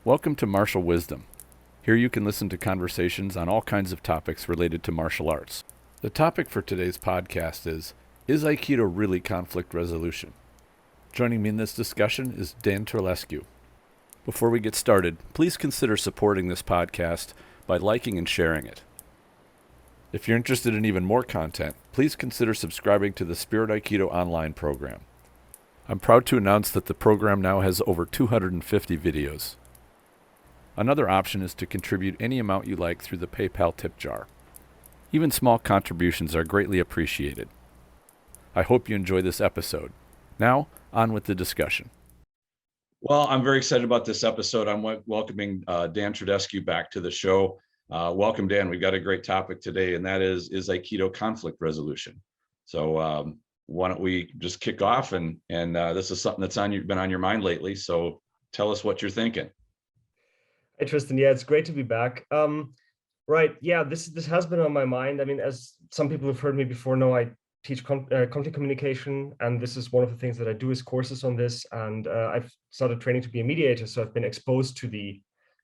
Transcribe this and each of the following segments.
Welcome to Martial Wisdom. Here you can listen to conversations on all kinds of topics related to martial arts. The topic for today's podcast is Aikido really conflict resolution? Joining me in this discussion is Dan Trailescu. Before we get started, please consider supporting this podcast by liking and sharing it. If you're interested in even more content, please consider subscribing to the Spirit Aikido online program. I'm proud to announce that the program now has over 250 videos. Another option is to contribute any amount you like through the PayPal tip jar. Even small contributions are greatly appreciated. I hope you enjoy this episode. Now, on with the discussion. Well, I'm very excited about this episode. I'm welcoming Dan Trailescu back to the show. Welcome, Dan. We've got a great topic today, and that is Aikido conflict resolution. So why don't we just kick off, and this is something that's been on your mind lately, so tell us what you're thinking. Hey, Tristan. Yeah, it's great to be back. Right. Yeah, this has been on my mind. I mean, as some people who've heard me before know, I teach conflict communication, and this is one of the things that I do is courses on this. And I've started training to be a mediator, so I've been exposed to the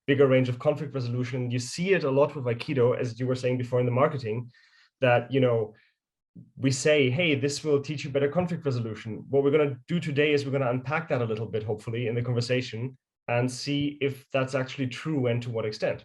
bigger range of conflict resolution. You see it a lot with Aikido, as you were saying before in the marketing, that we say, hey, this will teach you better conflict resolution. What we're going to do today is we're going to unpack that a little bit, hopefully, in the conversation, and see if that's actually true and to what extent.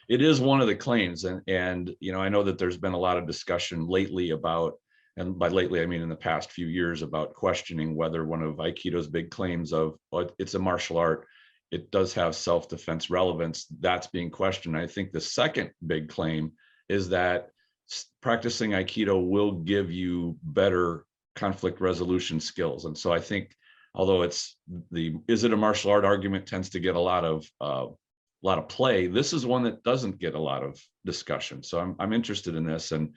It is one of the claims, and I know that there's been a lot of discussion lately about, and by lately I mean in the past few years, about questioning whether one of Aikido's big claims of it's a martial art, it does have self-defense relevance, that's being questioned. I think the second big claim is that practicing Aikido will give you better conflict resolution skills. And so I think, although is it a martial art argument tends to get a lot of play, this is one that doesn't get a lot of discussion. So I'm interested in this, and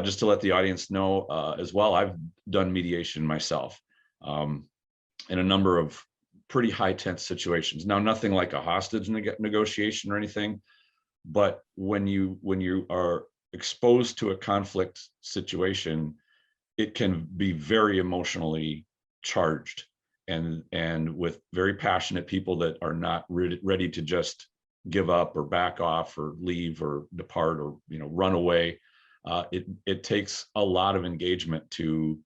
just to let the audience know as well, I've done mediation myself in a number of pretty high tense situations. Now, nothing like a hostage negotiation or anything, but when you are exposed to a conflict situation, it can be very emotionally charged, and with very passionate people that are not ready to just give up or back off or leave or depart or run away. It takes a lot of engagement to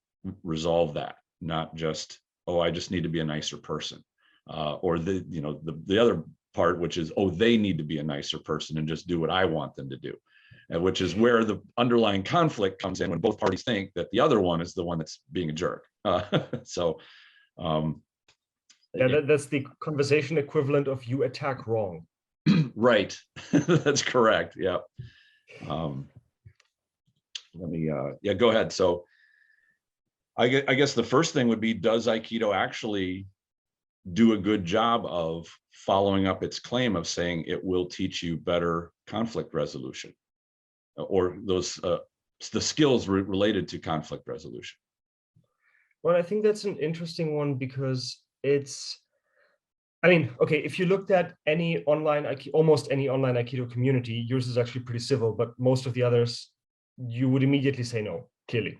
resolve that, not just, oh, I just need to be a nicer person, or the other part, which is, oh, they need to be a nicer person and just do what I want them to do, which is where the underlying conflict comes in, when both parties think that the other one is the one that's being a jerk. That's the conversation equivalent of you attack wrong. Right. That's correct. Yeah. Go ahead. So I guess the first thing would be, does Aikido actually do a good job of following up its claim of saying it will teach you better conflict resolution, or those the skills related to conflict resolution? Well, I think that's an interesting one, because if you looked at any online almost any online Aikido community, yours is actually pretty civil, but most of the others, you would immediately say no, clearly.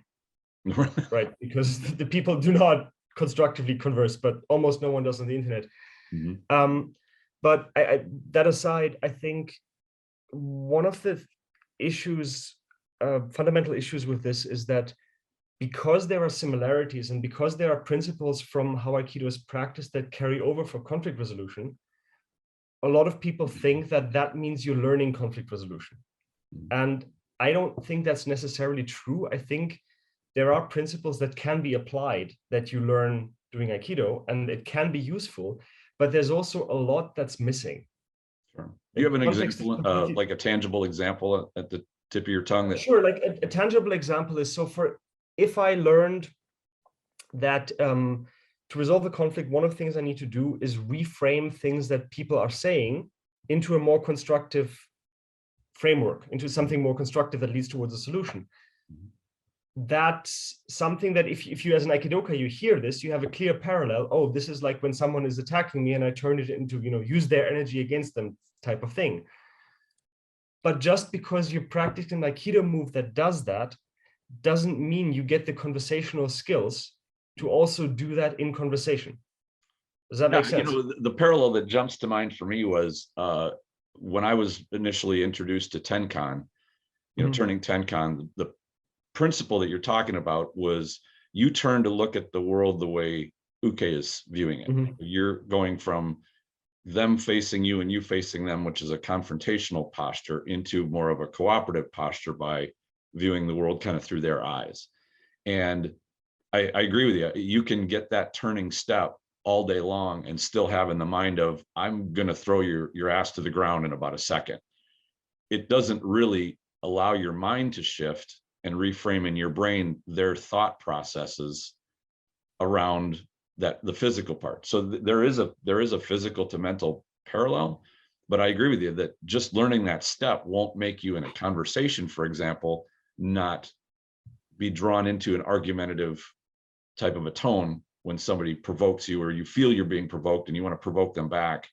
Right? Because the people do not constructively converse, but almost no one does on the internet. Mm-hmm. But that aside, I think one of the issues, fundamental issues with this, is that because there are similarities and because there are principles from how Aikido is practiced that carry over for conflict resolution, a lot of people think that means you're learning conflict resolution. And I don't think that's necessarily true. I think there are principles that can be applied that you learn doing Aikido, and it can be useful, but there's also a lot that's missing. Sure. Do you have an example, like a tangible example at the tip of your tongue? Sure, like a tangible example is, if I learned that to resolve a conflict, one of the things I need to do is reframe things that people are saying into a more constructive framework, into something more constructive that leads towards a solution. That's something that if you as an Aikidoka, you hear this, you have a clear parallel. Oh, this is like when someone is attacking me and I turn it into, use their energy against them type of thing. But just because you practice an Aikido move that does that, doesn't mean you get the conversational skills to also do that in conversation. Does that make sense? The parallel that jumps to mind for me was when I was initially introduced to Tenkan, turning Tenkan, the principle that you're talking about was you turn to look at the world the way Uke is viewing it. You're going from them facing you and you facing them, which is a confrontational posture, into more of a cooperative posture by viewing the world kind of through their eyes. And I agree with you. You can get that turning step all day long and still have in the mind of, I'm going to throw your ass to the ground in about a second. It doesn't really allow your mind to shift and reframe in your brain their thought processes around the physical part. So there is a physical to mental parallel, but I agree with you that just learning that step won't make you in a conversation, for example, not be drawn into an argumentative type of a tone when somebody provokes you or you feel you're being provoked and you want to provoke them back.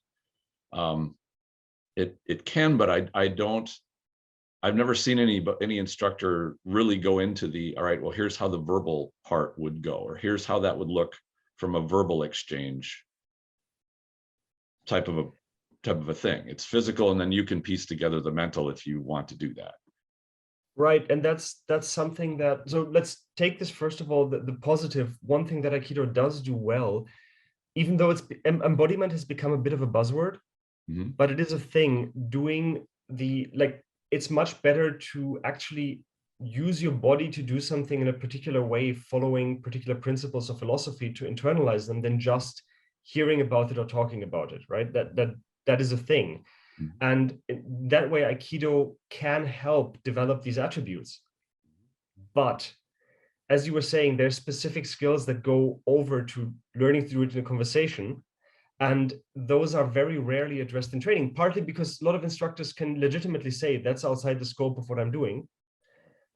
It can, but I've never seen any instructor really go into all right, well, here's how the verbal part would go, or here's how that would look from a verbal exchange type of a thing. It's physical, and then you can piece together the mental if you want to do that. Right, and that's something that, so let's take this first of all, the positive. One thing that Aikido does do well, even though embodiment has become a bit of a buzzword, but it is a thing. Doing it's much better to actually use your body to do something in a particular way, following particular principles of philosophy to internalize them, than just hearing about it or talking about it, right? That is a thing. And that way, Aikido can help develop these attributes. But as you were saying, there's specific skills that go over to learning through it in a conversation. And those are very rarely addressed in training, partly because a lot of instructors can legitimately say, that's outside the scope of what I'm doing.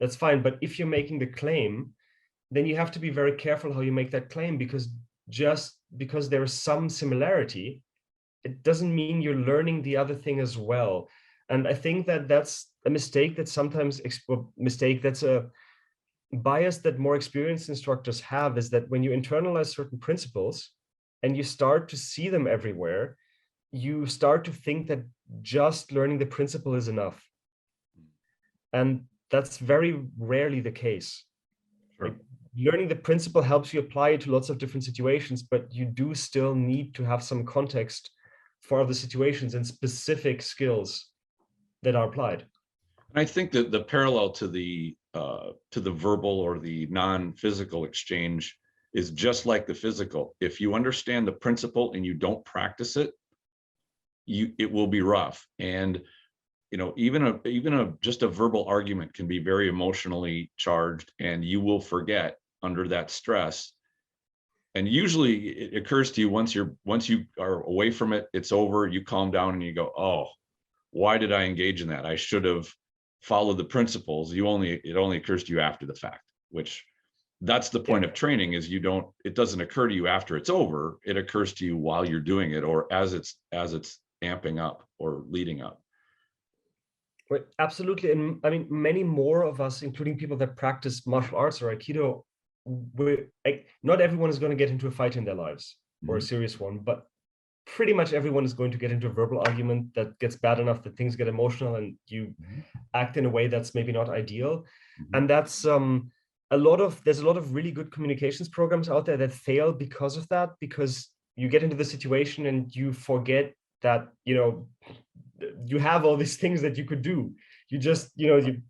That's fine. But if you're making the claim, then you have to be very careful how you make that claim, because just because there is some similarity, it doesn't mean you're learning the other thing as well. And I think that that's a mistake that sometimes, that's a bias that more experienced instructors have, is that when you internalize certain principles and you start to see them everywhere, you start to think that just learning the principle is enough. And that's very rarely the case. Sure. Like, learning the principle helps you apply it to lots of different situations, but you do still need to have some context for other situations and specific skills that are applied. And I think that the parallel to the verbal or the non-physical exchange is just like the physical. If you understand the principle and you don't practice it, it will be rough. And even just a verbal argument can be very emotionally charged, and you will forget under that stress. And usually it occurs to you once you are away from it, it's over, you calm down and you go, oh, why did I engage in that? I should have followed the principles. It only occurs to you after the fact, which that's the point of training, is it doesn't occur to you after it's over. It occurs to you while you're doing it, or as it's amping up or leading up. Right, absolutely. And I mean, many more of us, including people that practice martial arts or Aikido, not everyone is going to get into a fight in their lives, or a serious one, but pretty much everyone is going to get into a verbal argument that gets bad enough that things get emotional and you act in a way that's maybe not ideal. And that's there's a lot of really good communications programs out there that fail because of that, because you get into the situation and you forget that, you have all these things that you could do. You just, you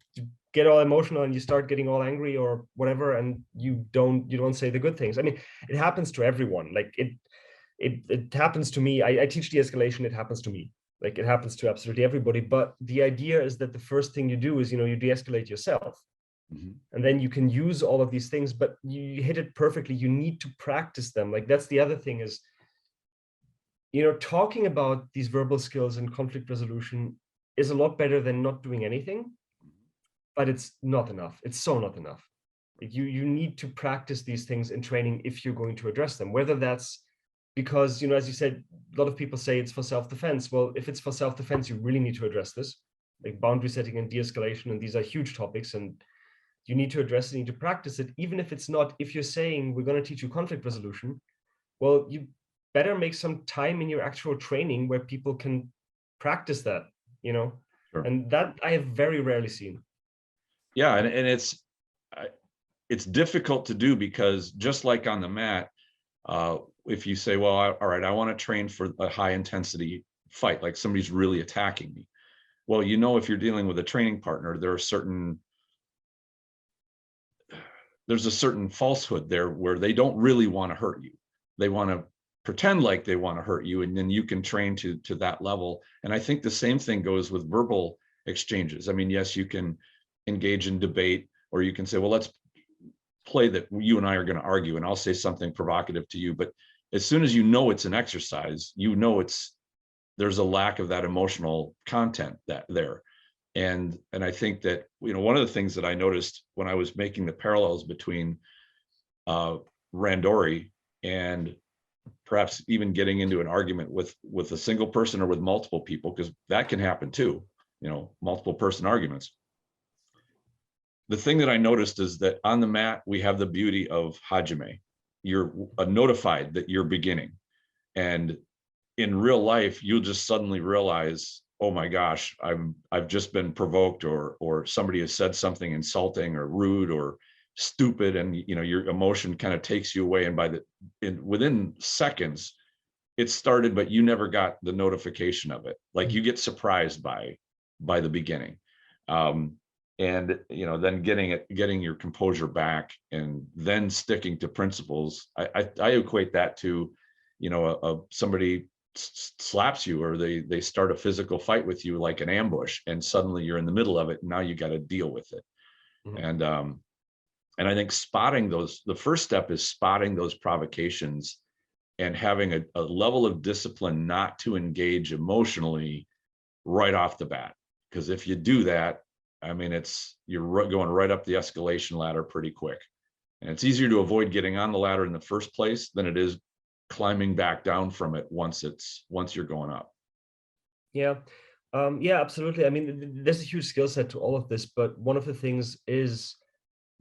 get all emotional and you start getting all angry or whatever, and you don't say the good things. I mean, it happens to everyone. Like it happens to me. I teach de-escalation. It happens to me. Like, it happens to absolutely everybody. But the idea is that the first thing you do is, you de-escalate yourself. And then you can use all of these things, but you hit it perfectly. You need to practice them. Like, that's the other thing is, talking about these verbal skills and conflict resolution is a lot better than not doing anything, but it's not enough. It's so not enough. You need to practice these things in training if you're going to address them, whether that's because, as you said, a lot of people say it's for self-defense. Well, if it's for self-defense, you really need to address this, like boundary setting and de-escalation. And these are huge topics, and you need to address it, you need to practice it, even if it's not, if you're saying we're going to teach you conflict resolution, well, better make some time in your actual training where people can practice that, you know. Sure. And that I have very rarely seen. Yeah, and it's difficult to do, because just like on the mat, if you say, well, all right, I want to train for a high intensity fight, like somebody's really attacking me. Well, you know, if you're dealing with a training partner, there's a certain falsehood there where they don't really want to hurt you. They want to pretend like they want to hurt you, and then you can train to that level. And I think the same thing goes with verbal exchanges. I mean, yes, you can engage in debate, or you can say, well, let's play that you and I are going to argue, and I'll say something provocative to you. But as soon as you know it's an exercise, you know there's a lack of that emotional content there. And I think that, you know, one of the things that I noticed when I was making the parallels between randori and perhaps even getting into an argument with a single person or with multiple people, because that can happen too, you know, multiple person arguments. The thing that I noticed is that on the mat, we have the beauty of hajime. You're notified that you're beginning. And in real life, you'll just suddenly realize, oh my gosh, I've just been provoked, or somebody has said something insulting or rude or stupid, and you know, your emotion kind of takes you away. And within seconds, it started, but you never got the notification of it. Like, you get surprised by the beginning. And you know, then getting your composure back, and then sticking to principles. I equate that to, you know, somebody slaps you, or they start a physical fight with you, like an ambush, and suddenly you're in the middle of it, and now you got to deal with it. Mm-hmm. And I think the first step is spotting those provocations and having a level of discipline not to engage emotionally right off the bat. Because if you do that, I mean, you're going right up the escalation ladder pretty quick. And it's easier to avoid getting on the ladder in the first place than it is climbing back down from it once you're going up. Yeah. Yeah, absolutely. I mean, there's a huge skill set to all of this, but one of the things is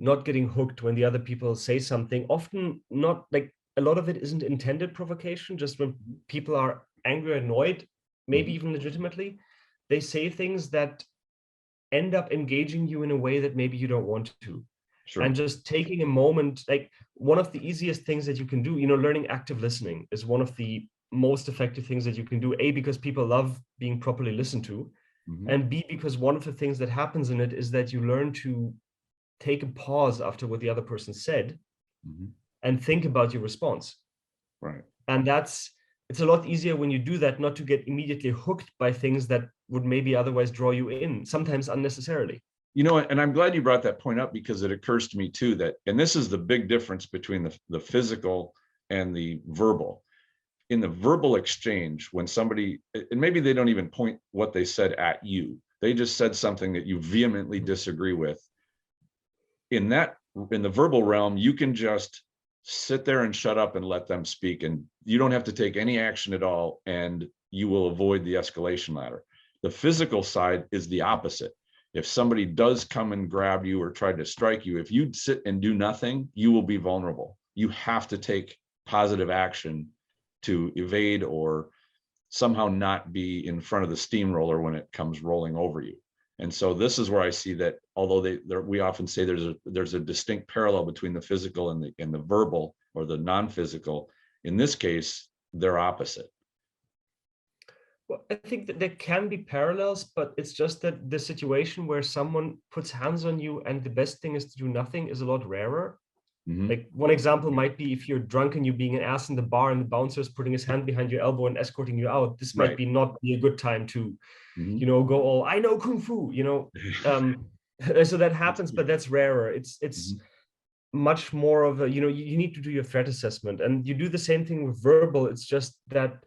not getting hooked when the other people say something. Often not, like, a lot of it isn't intended provocation, just when people are angry or annoyed, maybe even legitimately, they say things that end up engaging you in a way that maybe you don't want to. Sure. And just taking a moment, like, one of the easiest things that you can do, you know, learning active listening is one of the most effective things that you can do. A, because people love being properly listened to, and B, because one of the things that happens in it is that you learn to take a pause after what the other person said and think about your response. Right. And it's a lot easier when you do that, not to get immediately hooked by things that would maybe otherwise draw you in, sometimes unnecessarily. You know, and I'm glad you brought that point up, because it occurs to me too that, and this is the big difference between the physical and the verbal. In the verbal exchange, when somebody, and maybe they don't even point what they said at you, they just said something that you vehemently disagree with. In the verbal realm, you can just sit there and shut up and let them speak, and you don't have to take any action at all, and you will avoid the escalation ladder. The physical side is the opposite. If somebody does come and grab you or try to strike you, if you sit and do nothing, you will be vulnerable. You have to take positive action to evade or somehow not be in front of the steamroller when it comes rolling over you. And so this is where I see that, although we often say there's a distinct parallel between the physical and the verbal or the non-physical, in this case, they're opposite. Well, I think that there can be parallels, but it's just that the situation where someone puts hands on you and the best thing is to do nothing is a lot rarer. Like, one example might be if you're drunk and you're being an ass in the bar and the bouncer is putting his hand behind your elbow and escorting you out. This might not be a good time to, you know, go all, I know Kung Fu, you know. So that happens, but that's rarer. It's much more of a, you know, you need to do your threat assessment, and you do the same thing with verbal. It's just that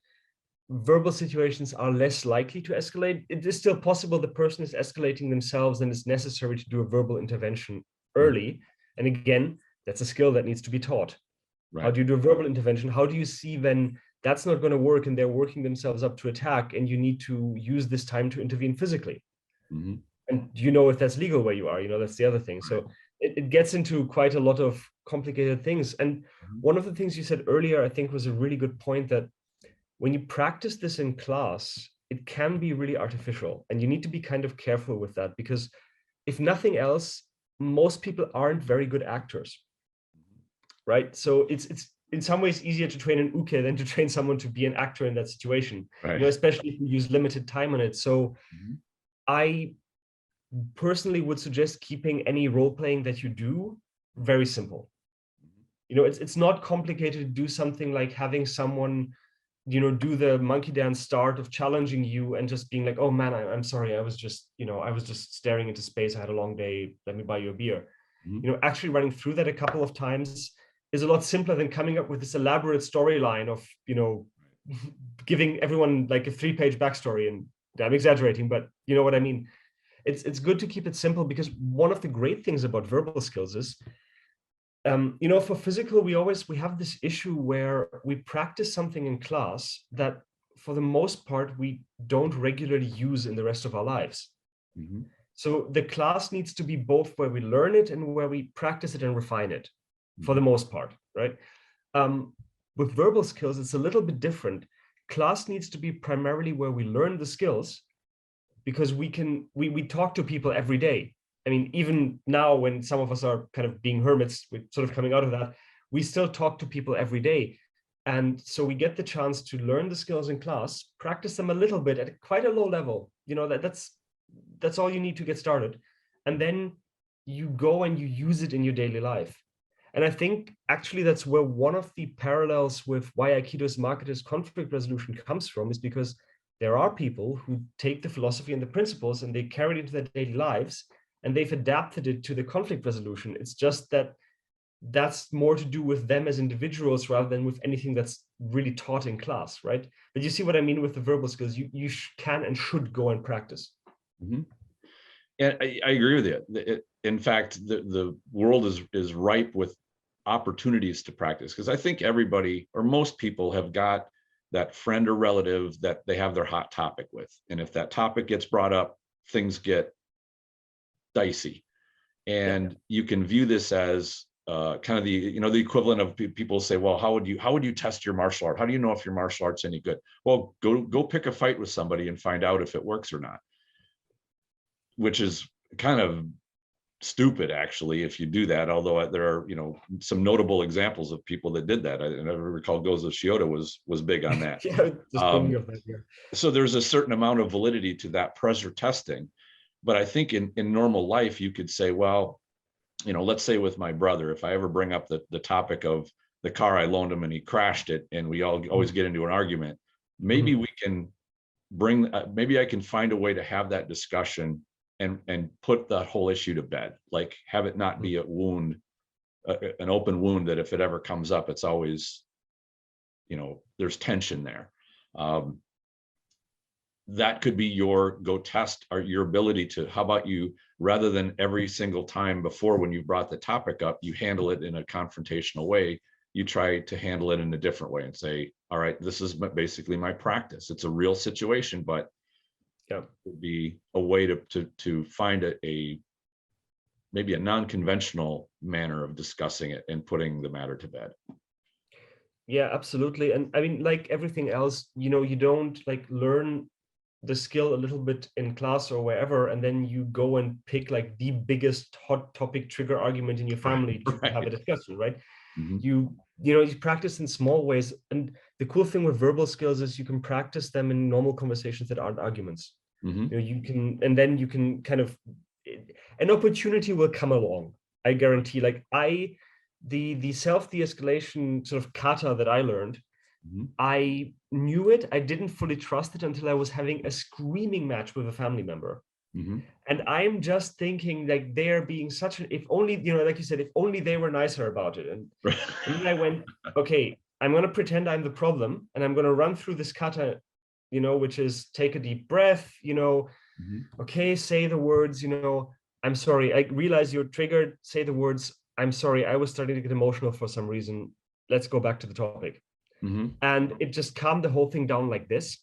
verbal situations are less likely to escalate. It is still possible the person is escalating themselves and it's necessary to do a verbal intervention early. And again, that's a skill that needs to be taught. Right. How do you do a verbal intervention? How do you see when that's not going to work and they're working themselves up to attack, and you need to use this time to intervene physically? And do you know if that's legal where you are? You know, that's the other thing. So it gets into quite a lot of complicated things. And one of the things you said earlier, I think, was a really good point, that when you practice this in class, it can be really artificial, and you need to be kind of careful with that, because if nothing else, most people aren't very good actors, right? So it's in some ways easier to train an uke than to train someone to be an actor in that situation, Right. especially if you use limited time on it. So I personally would suggest keeping any role playing that you do very simple. It's not complicated to do something like having someone do the monkey dance start of challenging you and just being like, oh man, I'm sorry, I was just staring into space, I had a long day, let me buy you a beer. Actually running through that a couple of times is a lot simpler than coming up with this elaborate storyline of giving everyone like a 3-page backstory. And I'm exaggerating, but you know what I mean. It's good to keep it simple, because one of the great things about verbal skills is, for physical, we have this issue where we practice something in class that for the most part we don't regularly use in the rest of our lives. So the class needs to be both where we learn it and where we practice it and refine it, for the most part, right? With verbal skills, it's a little bit different. Class needs to be primarily where we learn the skills, because we talk to people every day. I mean, even now when some of us are kind of being hermits, we're sort of coming out of that, we still talk to people every day. And so we get the chance to learn the skills in class, practice them a little bit at quite a low level. That's all you need to get started. And then you go and you use it in your daily life. And I think actually that's where one of the parallels with why Aikido is marketed as conflict resolution comes from, is because there are people who take the philosophy and the principles and they carry it into their daily lives, and they've adapted it to the conflict resolution. It's just that that's more to do with them as individuals rather than with anything that's really taught in class, right? But you see what I mean with the verbal skills. You can and should go and practice. And I agree with you. In fact, the world is ripe with opportunities to practice, because I think everybody, or most people, have got that friend or relative that they have their hot topic with. And if that topic gets brought up, things get dicey. And you can view this as kind of the equivalent of people say, well, how would you test your martial art? How do you know if your martial art's any good? Well, go pick a fight with somebody and find out if it works or not. Which is kind of stupid, actually, if you do that. Although there are, some notable examples of people that did that. I recall Gozo Shiota was big on that. So there's a certain amount of validity to that pressure testing. But I think in normal life, you could say, well, let's say with my brother, if I ever bring up the topic of the car I loaned him and he crashed it, and we always get into an argument, maybe we can maybe I can find a way to have that discussion and put that whole issue to bed, like have it not be a wound, an open wound that if it ever comes up, it's always, there's tension there. That could be your go test, or your ability to, how about you, rather than every single time before when you brought the topic up, you handle it in a confrontational way, you try to handle it in a different way and say, all right, this is basically my practice. It's a real situation, but it would be a way to find maybe a non-conventional manner of discussing it and putting the matter to bed. Yeah, absolutely. And I mean, like everything else, you don't like learn the skill a little bit in class or wherever, and then you go and pick like the biggest hot topic trigger argument in your family to have a discussion, right? You practice in small ways. And the cool thing with verbal skills is you can practice them in normal conversations that aren't arguments. You can, and then you can kind of, an opportunity will come along, I guarantee. Like the self de-escalation sort of kata that I learned, I knew it, I didn't fully trust it until I was having a screaming match with a family member. And I'm just thinking, like, they're being such an, if only, like you said, if only they were nicer about it. And then I went, okay, I'm going to pretend I'm the problem, and I'm going to run through this kata, which is take a deep breath, okay, say the words, I'm sorry, I realize you're triggered, say the words, I'm sorry, I was starting to get emotional for some reason. Let's go back to the topic. And it just calmed the whole thing down like this.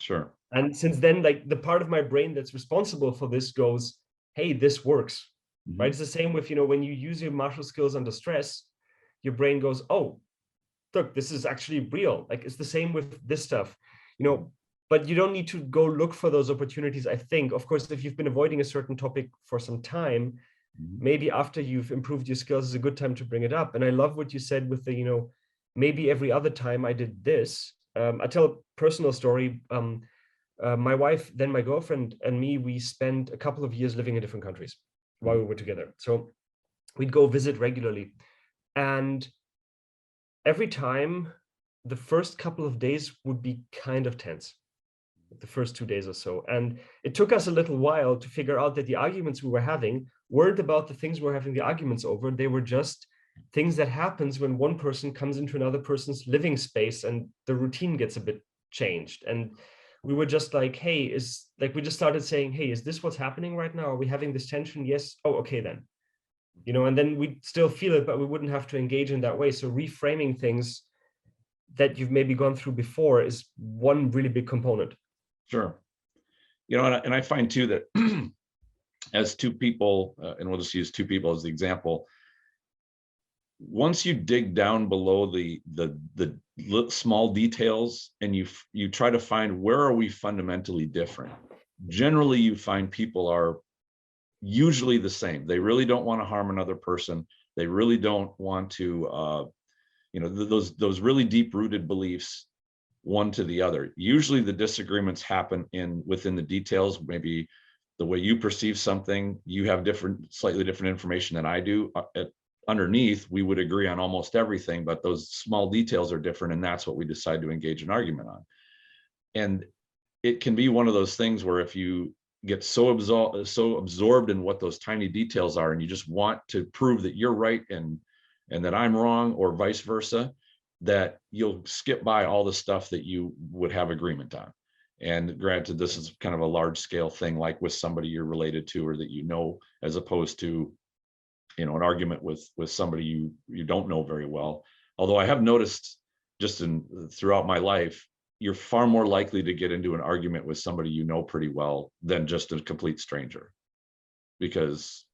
Sure. And since then, like the part of my brain that's responsible for this goes, hey, this works. right? It's the same with, when you use your martial skills under stress, your brain goes, oh, look, this is actually real. Like, it's the same with this stuff, but you don't need to go look for those opportunities. I think, of course, if you've been avoiding a certain topic for some time, maybe after you've improved your skills is a good time to bring it up. And I love what you said with the, maybe every other time I did this. I tell a personal story. My wife, then my girlfriend, and me, we spent a couple of years living in different countries while we were together. So we'd go visit regularly. And every time, the first couple of days would be kind of tense, the first 2 days or so. And it took us a little while to figure out that the arguments we were having weren't about the things we're having the arguments over. They were just things that happens when one person comes into another person's living space and the routine gets a bit changed. And we were just like, hey, we just started saying, hey, is this what's happening right now? Are we having this tension? Yes. Oh, okay then. And then we'd still feel it, but we wouldn't have to engage in that way. So reframing things that you've maybe gone through before is one really big component. Sure. And I find too that as two people, and we'll just use two people as the example, once you dig down below the small details and you try to find where are we fundamentally different, generally you find people are usually the same. They really don't want to harm another person. They really don't want to, those really deep-rooted beliefs, one to the other. Usually the disagreements happen within the details. Maybe the way you perceive something, you have slightly different information than I do. Underneath, we would agree on almost everything, but those small details are different, and that's what we decide to engage in argument on. And it can be one of those things where if you get so absorbed in what those tiny details are, and you just want to prove that you're right and that I'm wrong, or vice versa, that you'll skip by all the stuff that you would have agreement on. And granted, this is kind of a large scale thing, like with somebody you're related to or that as opposed to an argument with somebody you don't know very well. Although I have noticed just throughout my life, you're far more likely to get into an argument with somebody you know pretty well than just a complete stranger. Because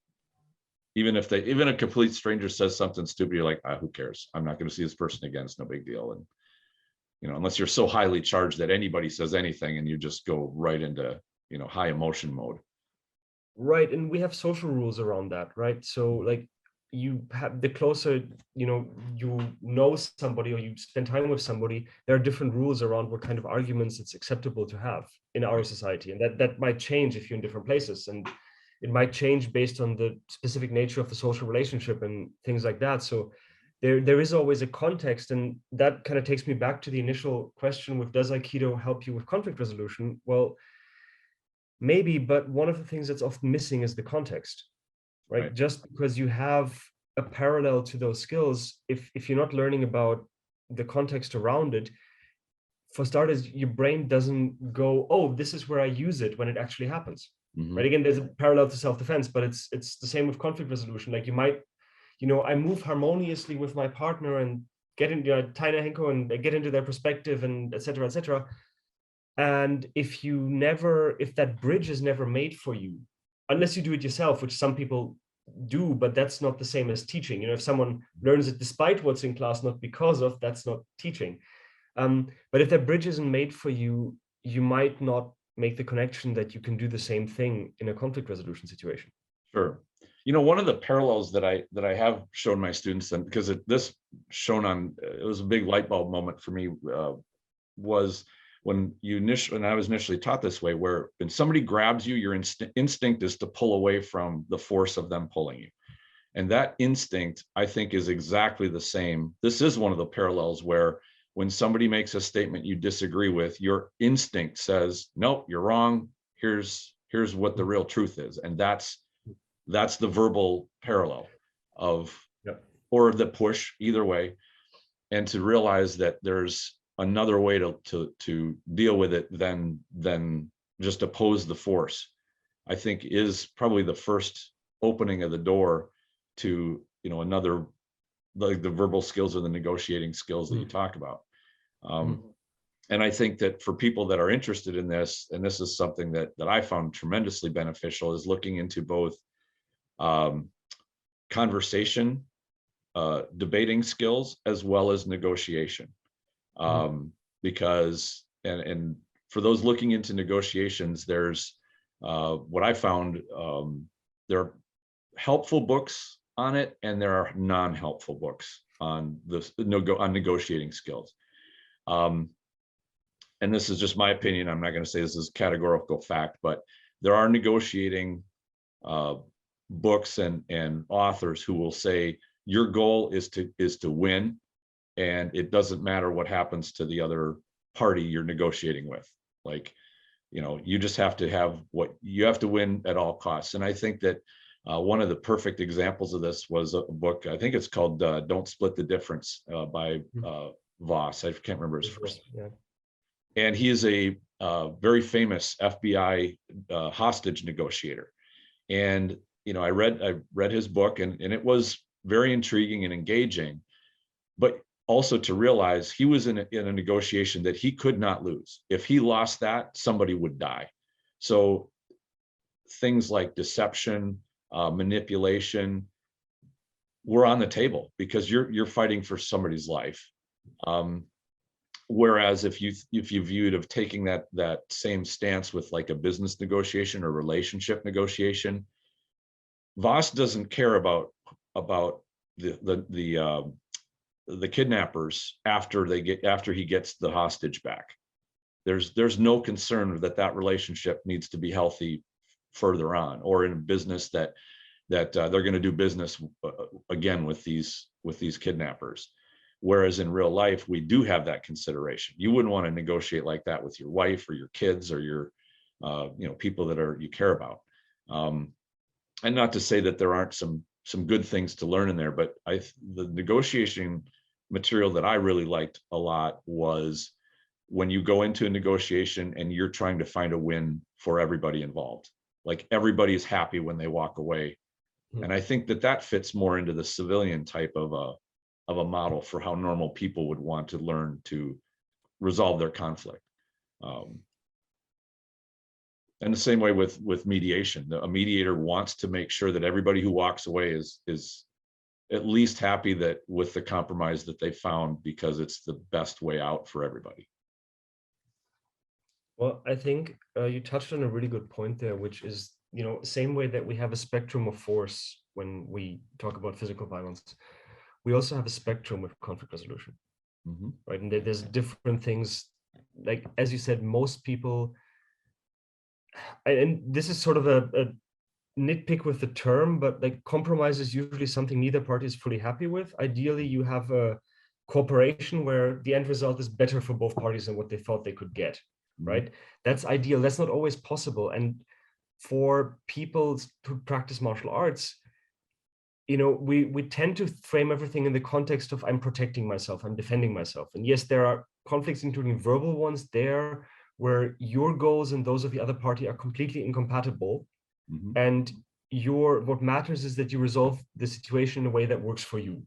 even a complete stranger says something stupid, you're like, who cares? I'm not going to see this person again. It's no big deal. And unless you're so highly charged that anybody says anything and you just go right into high emotion mode. Right. And we have social rules around that, right? So like, you have the closer you know somebody or you spend time with somebody, there are different rules around what kind of arguments it's acceptable to have in our society, and that might change if you're in different places, and it might change based on the specific nature of the social relationship and things like that. So there is always a context, and that kind of takes me back to the initial question with, does Aikido help you with conflict resolution? Well, maybe, but one of the things that's often missing is the context. Right? Just because you have a parallel to those skills, if you're not learning about the context around it, for starters, your brain doesn't go, oh, this is where I use it when it actually happens. Right? Again, there's a parallel to self-defense, but it's the same with conflict resolution. Like, you might, I move harmoniously with my partner and get into Taina Henko and get into their perspective and et cetera, et cetera. And if that bridge is never made for you, unless you do it yourself, which some people do, but that's not the same as teaching. If someone learns it despite what's in class, not because of, that's not teaching. But if that bridge isn't made for you, you might not make the connection that you can do the same thing in a conflict resolution situation. Sure. One of the parallels that I have shown my students, and because it was a big light bulb moment for me, was when I was initially taught this way, where when somebody grabs you, your instinct is to pull away from the force of them pulling you. And that instinct, I think, is exactly the same. This is one of the parallels where when somebody makes a statement you disagree with, your instinct says, nope, you're wrong. Here's what the real truth is. And that's the verbal parallel or the push, either way. And to realize that there's another way to deal with it than just oppose the force, I think is probably the first opening of the door to another, like the verbal skills or the negotiating skills that you talk about. And I think that for people that are interested in this, and this is something that I found tremendously beneficial, is looking into both um, conversation, debating skills, as well as negotiation. Because, and for those looking into negotiations, there's what I found, there are helpful books on it, and there are non-helpful books on this on negotiating skills. And this is just my opinion. I'm not going to say this is categorical fact, but there are negotiating books and authors who will say your goal is to win, and it doesn't matter what happens to the other party you're negotiating with. Like, you know, you just have to have what you have to win at all costs. And I think that one of the perfect examples of this was a book, I think it's called Don't Split the Difference by Voss. I can't remember his first. Yeah. And he is a very famous FBI hostage negotiator. And, you know, I read his book, and it was very intriguing and engaging, but also to realize he was in a negotiation that he could not lose. If he lost that, somebody would die. So things like deception, manipulation were on the table, because you're fighting for somebody's life. Whereas if you viewed of taking that same stance with like a business negotiation or relationship negotiation, Voss doesn't care about the kidnappers after he gets the hostage back. There's no concern that relationship needs to be healthy further on, or in a business that they're going to do business again with these kidnappers. Whereas in real life, we do have that consideration. You wouldn't want to negotiate like that with your wife or your kids or your people that you care about. And not to say that there aren't some good things to learn in there, but the negotiation material that I really liked a lot was when you go into a negotiation and you're trying to find a win for everybody involved. Like, everybody is happy when they walk away. And I think that fits more into the civilian type of a model for how normal people would want to learn to resolve their conflict. And the same way with mediation. A mediator wants to make sure that everybody who walks away is at least happy with the compromise that they found, because it's the best way out for everybody. Well, I think you touched on a really good point there, which is, same way that we have a spectrum of force when we talk about physical violence, we also have a spectrum with conflict resolution, right? And there's different things, like, as you said, most people, and this is sort of a nitpick with the term, but like, compromise is usually something neither party is fully happy with. Ideally, you have a cooperation where the end result is better for both parties than what they thought they could get, right? That's ideal. That's not always possible. And for people who practice martial arts, we tend to frame everything in the context of, I'm protecting myself, I'm defending myself. And yes, there are conflicts, including verbal ones there, where your goals and those of the other party are completely incompatible. And what matters is that you resolve the situation in a way that works for you.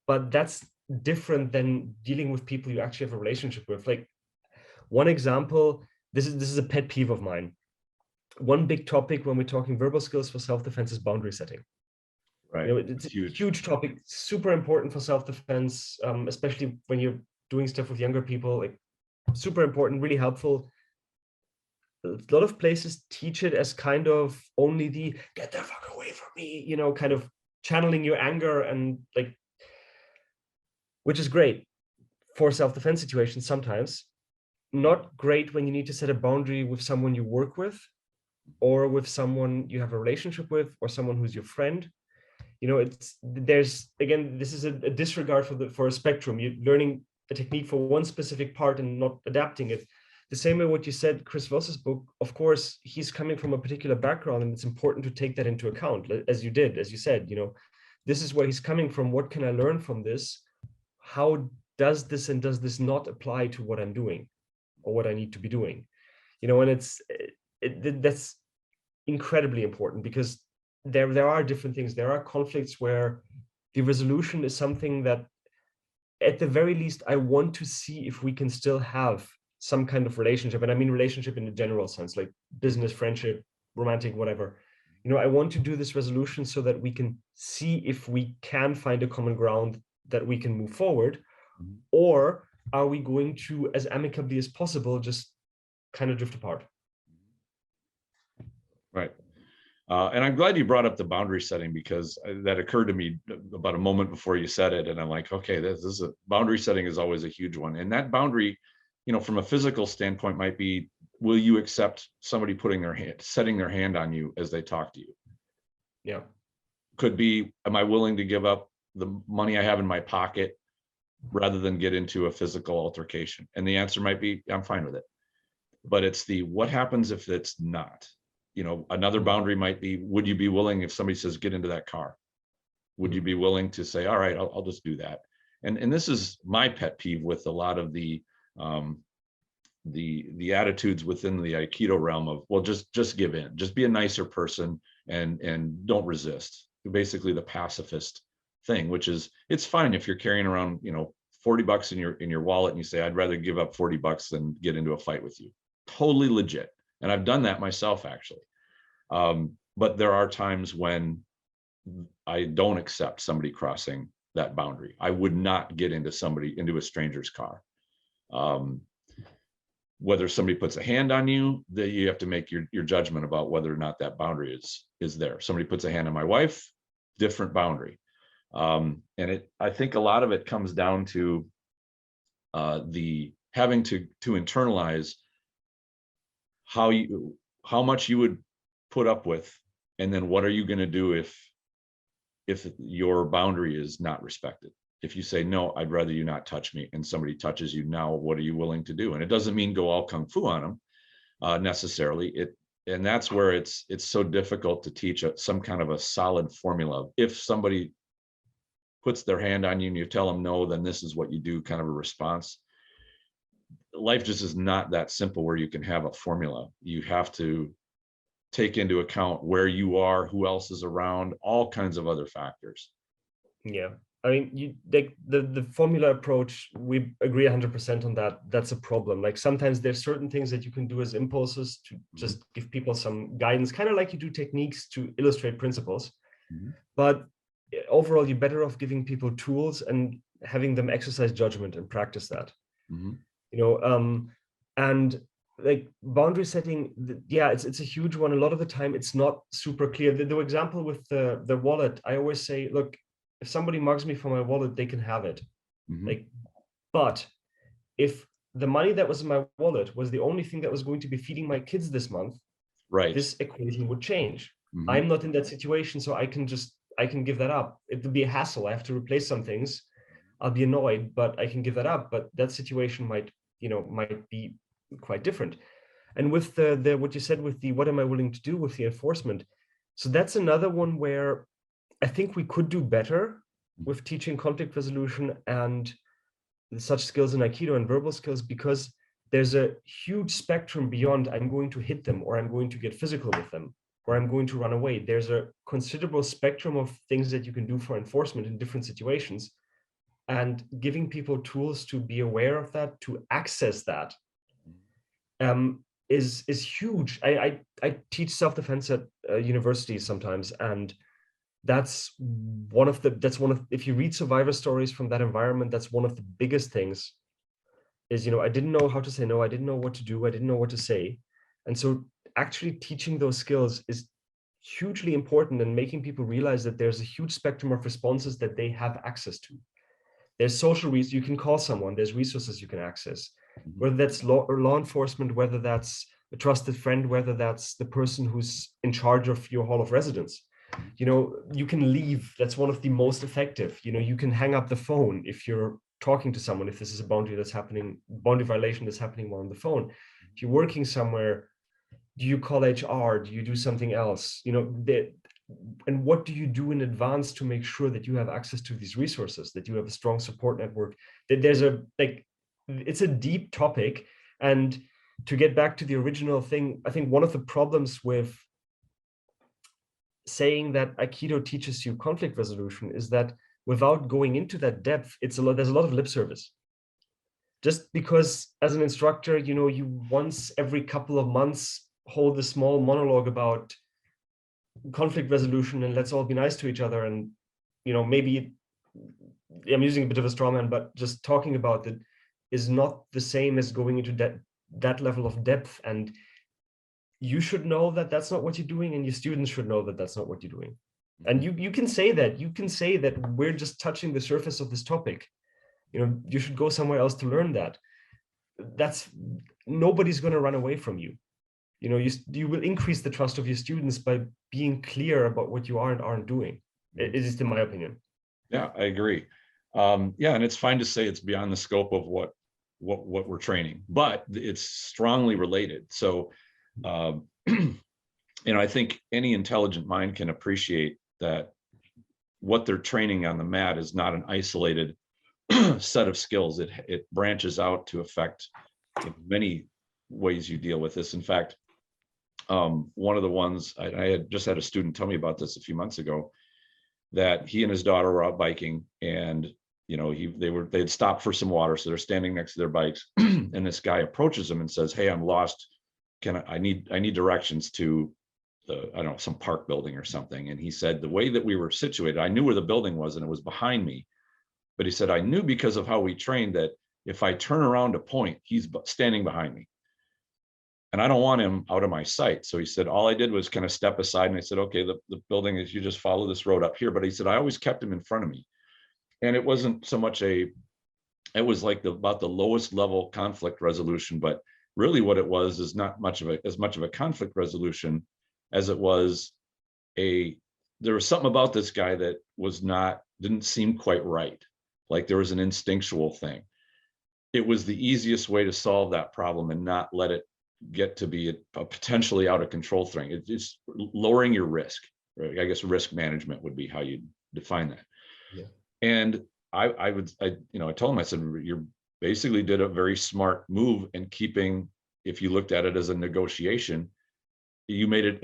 But that's different than dealing with people you actually have a relationship with. Like, one example, this is a pet peeve of mine. One big topic when we're talking verbal skills for self-defense is boundary setting. Right. It's a huge topic, super important for self-defense, especially when you're doing stuff with younger people. Like, super important, really helpful. A lot of places teach it as kind of only the get the fuck away from me, kind of channeling your anger, and like, which is great for self-defense situations sometimes. Not great when you need to set a boundary with someone you work with, or with someone you have a relationship with, or someone who's your friend. There's, again, this is a disregard for a spectrum. You're learning a technique for one specific part and not adapting it. The same way what you said, Chris Voss's book, of course, he's coming from a particular background, and it's important to take that into account, as you said, this is where he's coming from. What can I learn from this? How does this and does this not apply to what I'm doing or what I need to be doing? And that's incredibly important, because there are different things. There are conflicts where the resolution is something that, at the very least, I want to see if we can still have some kind of relationship. And I mean relationship in a general sense, like business, friendship, romantic, whatever. I want to do this resolution so that we can see if we can find a common ground that we can move forward, or are we going to, as amicably as possible, just kind of drift apart? Right. And I'm glad you brought up the boundary setting, because that occurred to me about a moment before you said it. And I'm like, okay, this is boundary setting is always a huge one. And that boundary, from a physical standpoint might be, will you accept somebody setting their hand on you as they talk to you? Yeah. Could be, am I willing to give up the money I have in my pocket rather than get into a physical altercation? And the answer might be, I'm fine with it. But it's what happens if it's not? Another boundary might be, would you be willing, if somebody says, get into that car, would you be willing to say, all right, I'll just do that? And this is my pet peeve with a lot of the attitudes within the Aikido realm of, well, just give in, just be a nicer person and don't resist. Basically the pacifist thing, which is, it's fine if you're carrying around, $40 in your wallet and you say, I'd rather give up $40 than get into a fight with you. Totally legit. And I've done that myself, actually. But there are times when I don't accept somebody crossing that boundary. I would not get into a stranger's car. Whether somebody puts a hand on you, that you have to make your judgment about whether or not that boundary is there. Somebody puts a hand on my wife, different boundary. And I think a lot of it comes down to the having to internalize how much you would put up with, and then what are you going to do if your boundary is not respected? If you say, no, I'd rather you not touch me, and somebody touches you, now what are you willing to do? And it doesn't mean go all kung fu on them necessarily. And that's where it's so difficult to teach some kind of a solid formula. If somebody puts their hand on you and you tell them no, then this is what you do, kind of a response. Life just is not that simple where you can have a formula. You have to take into account where you are, who else is around, all kinds of other factors. Yeah. I mean, the formula approach, we agree 100% on that. That's a problem. Like sometimes there's certain things that you can do as impulses to just give people some guidance, kind of like you do techniques to illustrate principles. But overall, you're better off giving people tools and having them exercise judgment and practice that. And like boundary setting, yeah, it's a huge one. A lot of the time, it's not super clear. The example with the wallet, I always say, look, if somebody mugs me for my wallet, they can have it. Like, but if the money that was in my wallet was the only thing that was going to be feeding my kids this month, right, this equation would change. I'm not in that situation, so I can give that up. It would be a hassle. I have to replace some things. I'll be annoyed, but I can give that up. But that situation might be quite different. And with the what you said with the what am I willing to do with the enforcement, so that's another one where I think we could do better with teaching conflict resolution and such skills in Aikido and verbal skills, because there's a huge spectrum beyond I'm going to hit them, or I'm going to get physical with them, or I'm going to run away. There's a considerable spectrum of things that you can do for enforcement in different situations, and giving people tools to be aware of that, to access that, is huge. I teach self-defense at universities sometimes, and that's one of if you read survivor stories from that environment, that's one of the biggest things is, I didn't know how to say no, I didn't know what to do, I didn't know what to say. And so actually teaching those skills is hugely important, and making people realize that there's a huge spectrum of responses that they have access to. There's social reasons you can call someone, there's resources you can access, whether that's law enforcement, whether that's a trusted friend, whether that's the person who's in charge of your hall of residence. You can leave. That's one of the most effective. You can hang up the phone if you're talking to someone, if this is a boundary violation that's happening while on the phone. If you're working somewhere, do you call HR? Do you do something else? And what do you do in advance to make sure that you have access to these resources, that you have a strong support network, that there's it's a deep topic. And to get back to the original thing, I think one of the problems with saying that Aikido teaches you conflict resolution is that without going into that depth, there's a lot of lip service. Just because as an instructor, you once every couple of months hold a small monologue about conflict resolution and let's all be nice to each other, and maybe I'm using a bit of a straw man, but just talking about it is not the same as going into that level of depth. And you should know that that's not what you're doing, and your students should know that that's not what you're doing. And you can say that we're just touching the surface of this topic. You should go somewhere else to learn that. That's nobody's going to run away from you. You will increase the trust of your students by being clear about what you are and aren't doing. It is, in my opinion. Yeah, I agree. Yeah, and it's fine to say it's beyond the scope of what we're training, but it's strongly related. So, I think any intelligent mind can appreciate that what they're training on the mat is not an isolated set of skills. It branches out to affect many ways you deal with this. In fact, one of the ones I had just had a student tell me about this a few months ago, that he and his daughter were out biking, and they had stopped for some water, so they're standing next to their bikes, and this guy approaches them and says, "Hey, I'm lost. I need directions to I don't know, some park building or something." And he said, the way that we were situated, I knew where the building was and it was behind me. But he said, I knew because of how we trained that if I turn around to point, he's standing behind me. And I don't want him out of my sight. So he said, all I did was kind of step aside, and I said, okay, the building is, you just follow this road up here. But he said, I always kept him in front of me. And it wasn't so much it was like about the lowest level conflict resolution, but really what it was is not as much of a conflict resolution as it was there was something about this guy that didn't seem quite right. Like there was an instinctual thing. It was the easiest way to solve that problem and not let it get to be a potentially out of control thing. It's lowering your risk. Right? I guess risk management would be how you define that. Yeah. And I told him, I said, you basically did a very smart move in keeping, if you looked at it as a negotiation, you made it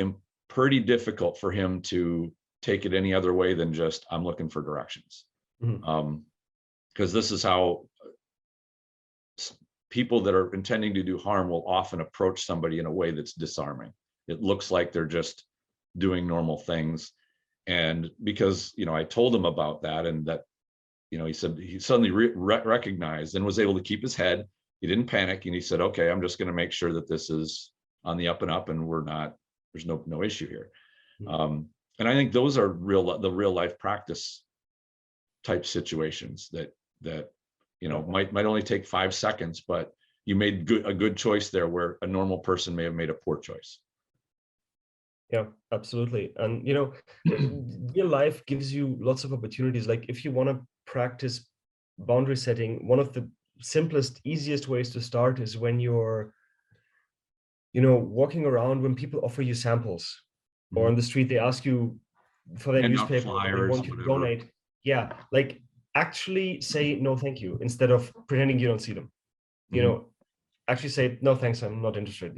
pretty difficult for him to take it any other way than just, I'm looking for directions. Because this is how people that are intending to do harm will often approach somebody in a way that's disarming. It looks like they're just doing normal things. And because, I told him about that, and that, he said he suddenly recognized and was able to keep his head. He didn't panic. And he said, okay, I'm just going to make sure that this is on the up and up, and there's no issue here. And I think those are the real life practice type situations that might only take 5 seconds, but you made a good choice there where a normal person may have made a poor choice. Yeah, absolutely. And real life gives you lots of opportunities. Like if you want to practice boundary setting, one of the simplest, easiest ways to start is when you're walking around, when people offer you samples, or on the street they ask you for their newspaper, they want you to donate. Yeah, like actually say no thank you instead of pretending you don't see them. Actually say no thanks, I'm not interested.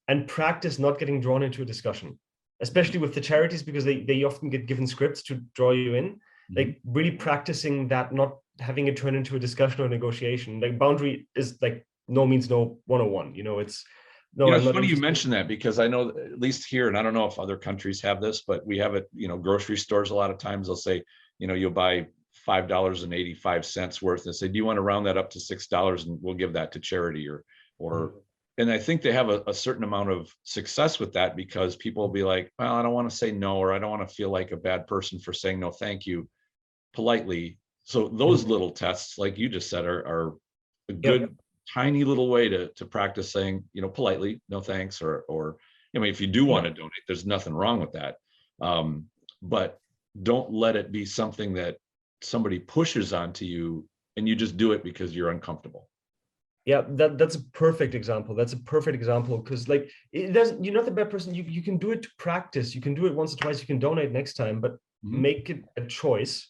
And practice not getting drawn into a discussion, especially with the charities, because they often get given scripts to draw you in. Like really practicing that, not having it turn into a discussion or negotiation. Like boundary is like no means no 101. It's no. It's funny you mentioned that, because I know at least here, and I don't know if other countries have this, but we have it. Grocery stores, a lot of times they'll say, you'll buy $5.85 worth, and say, do you want to round that up to $6 and we'll give that to charity, or and I think they have a certain amount of success with that, because people will be like, well, I don't want to say no, or I don't want to feel like a bad person for saying no thank you politely. So those little tests, like you just said, are a good tiny little way to practice saying, politely, no thanks, or if you do want to donate, there's nothing wrong with that. But don't let it be something that somebody pushes onto you and you just do it because you're uncomfortable. Yeah, that's a perfect example. That's a perfect example, because like you're not the bad person. You can do it to practice. You can do it once or twice. You can donate next time, but make it a choice.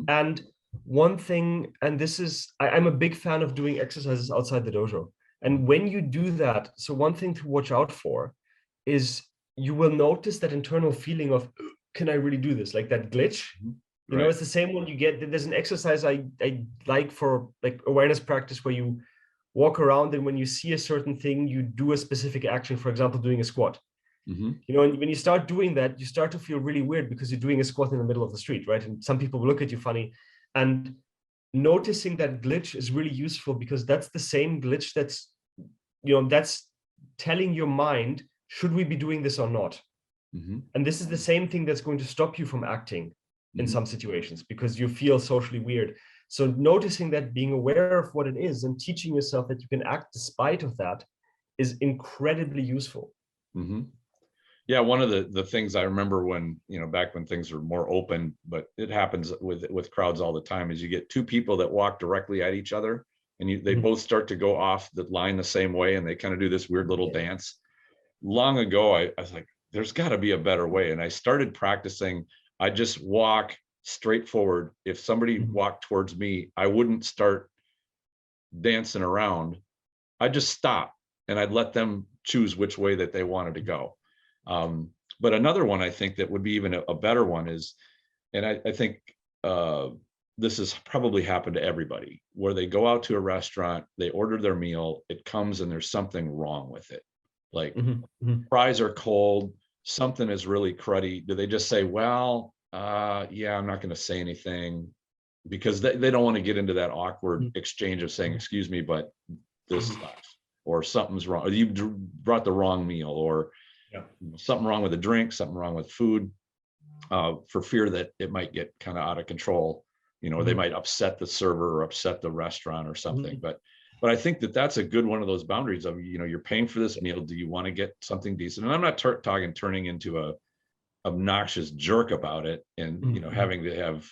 And one thing, and this is, I'm a big fan of doing exercises outside the dojo. And when you do that, so one thing to watch out for is you will notice that internal feeling of, can I really do this? Like that glitch. It's the same one you get. There's an exercise I like for like awareness practice, where you walk around, and when you see a certain thing, you do a specific action. For example, doing a squat. You know, and when you start doing that, you start to feel really weird because you're doing a squat in the middle of the street, right? And some people will look at you funny. And noticing that glitch is really useful, because that's the same glitch that's, you know, that's telling your mind, should we be doing this or not? And this is the same thing that's going to stop you from acting in some situations, because you feel socially weird. So noticing that, being aware of what it is, and teaching yourself that you can act despite of that is incredibly useful. Yeah, one of the things I remember when, you know, back when things were more open, but it happens with crowds all the time, is you get two people that walk directly at each other, and they both start to go off the line the same way, and they kind of do this weird little dance. Long ago, I was like, there's got to be a better way. And I started practicing. I just walk straight forward. If somebody walked towards me, I wouldn't start dancing around. I'd just stop, and I'd let them choose which way that they wanted to go. But another one I think that would be even a better one is, and I think this has probably happened to everybody, where they go out to a restaurant, they order their meal, it comes and there's something wrong with it. Like fries are cold, something is really cruddy. Do they just say, well, yeah, I'm not going to say anything, because they don't want to get into that awkward exchange of saying, excuse me, but this sucks, or something's wrong, or you brought the wrong meal, or something wrong with the drink, something wrong with food, for fear that it might get kind of out of control, you know, or they might upset the server or upset the restaurant or something. But I think that that's a good one of those boundaries of, you know, you're paying for this meal. Do you want to get something decent? And I'm not talking turning into a obnoxious jerk about it, and you know, having to have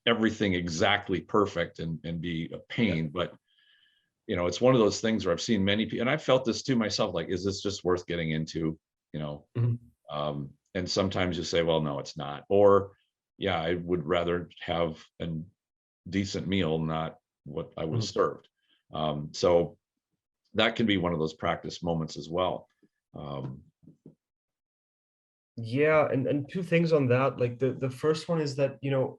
everything exactly perfect and be a pain. But you know, it's one of those things where I've seen many people, and I felt this too myself, like, is this just worth getting into, you know? And sometimes you say, well, no, it's not. Or yeah, I would rather have a decent meal, not what I was served. So that can be one of those practice moments as well. Yeah, and two things on that. Like the first one is that, you know,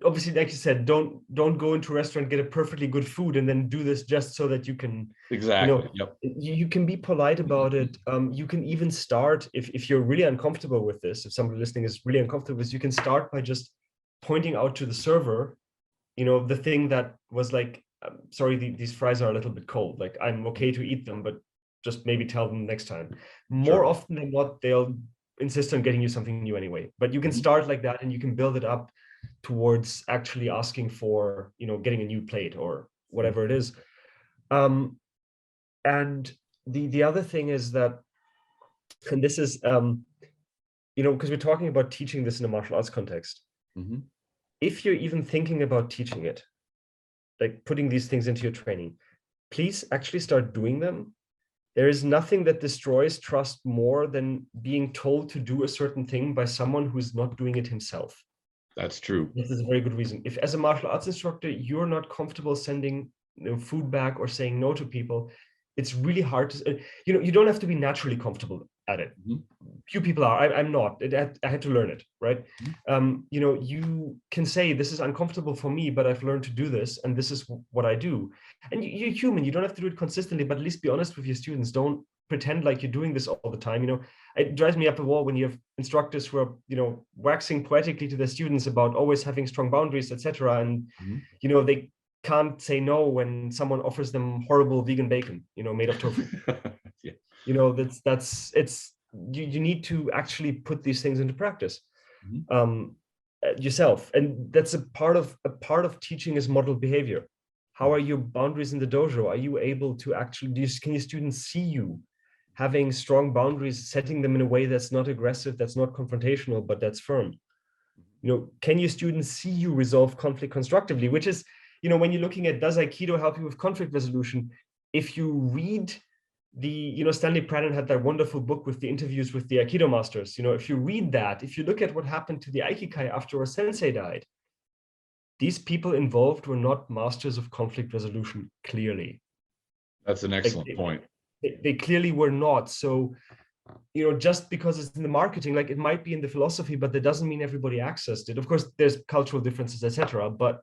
obviously, like you said, don't go into a restaurant, get a perfectly good food, and then do this just so that you can, exactly. You know, you can be polite about it. You can even start, if you're really uncomfortable with this, if somebody listening is really uncomfortable with this, you can start by just pointing out to the server, you know, the thing that was like, sorry, these fries are a little bit cold. Like, I'm okay to eat them, but just maybe tell them next time. More often than not, they'll insist on getting you something new anyway. But you can start like that, and you can build it up towards actually asking for, you know, getting a new plate or whatever it is. And the other thing is that, and this is, you know, because we're talking about teaching this in a martial arts context. If you're even thinking about teaching it, like putting these things into your training, please actually start doing them. There is nothing that destroys trust more than being told to do a certain thing by someone who's not doing it himself. That's true. This is a very good reason. If, as a martial arts instructor, you're not comfortable sending, you know, food back or saying no to people, it's really hard to, you know, you don't have to be naturally comfortable at it. Few people are. I'm not. I had to learn it, right? You know, you can say, this is uncomfortable for me, but I've learned to do this, and this is what I do. And you're human. You don't have to do it consistently, but at least be honest with your students. Don't pretend like you're doing this all the time. You know, it drives me up the wall when you have instructors who are, you know, waxing poetically to their students about always having strong boundaries, etc. And you know, they can't say no when someone offers them horrible vegan bacon, you know, made of tofu. You know, it's you need to actually put these things into practice yourself, and that's a part of teaching is model behavior. How are your boundaries in the dojo? Are you able to actually can your students see you having strong boundaries, setting them in a way that's not aggressive, that's not confrontational, but that's firm? You know, can your students see you resolve conflict constructively? Which is, you know, when you're looking at, does Aikido help you with conflict resolution? If you read the, you know, Stanley Pranin had that wonderful book with the interviews with the Aikido masters. You know, if you read that, if you look at what happened to the Aikikai after a sensei died, these people involved were not masters of conflict resolution, clearly. That's an excellent point. They clearly were not. So, you know, just because it's in the marketing, like it might be in the philosophy, but that doesn't mean everybody accessed it. Of course, there's cultural differences, etc. But,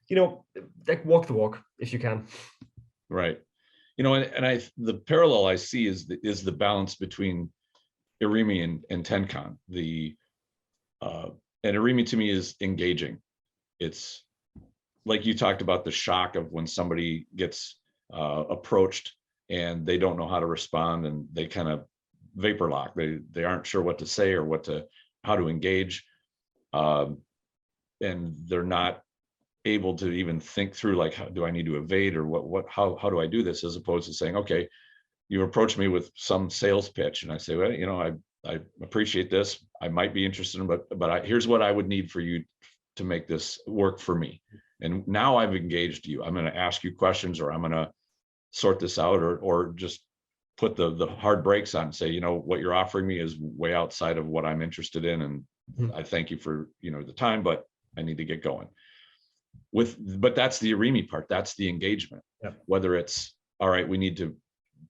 you know, like, walk the walk if you can. Right. You know, and the parallel I see is the balance between Irimi and Tenkan. And Irimi to me is engaging. It's like you talked about the shock of when somebody gets approached and they don't know how to respond and they kind of vapor lock. They aren't sure what to say or how to engage, and they're not able to even think through, like, how do I need to evade, or how do I do this, as opposed to saying, okay, you approach me with some sales pitch and I say, well, I appreciate this, I might be interested in, but here's what I would need for you to make this work for me. And now I've engaged you. I'm going to ask you questions, or I'm going to sort this out, or just put the hard brakes on and say, what you're offering me is way outside of what I'm interested in. And I thank you for, the time, but I need to get going but that's the Irimi part. That's the engagement. Yeah. Whether it's, all right, we need to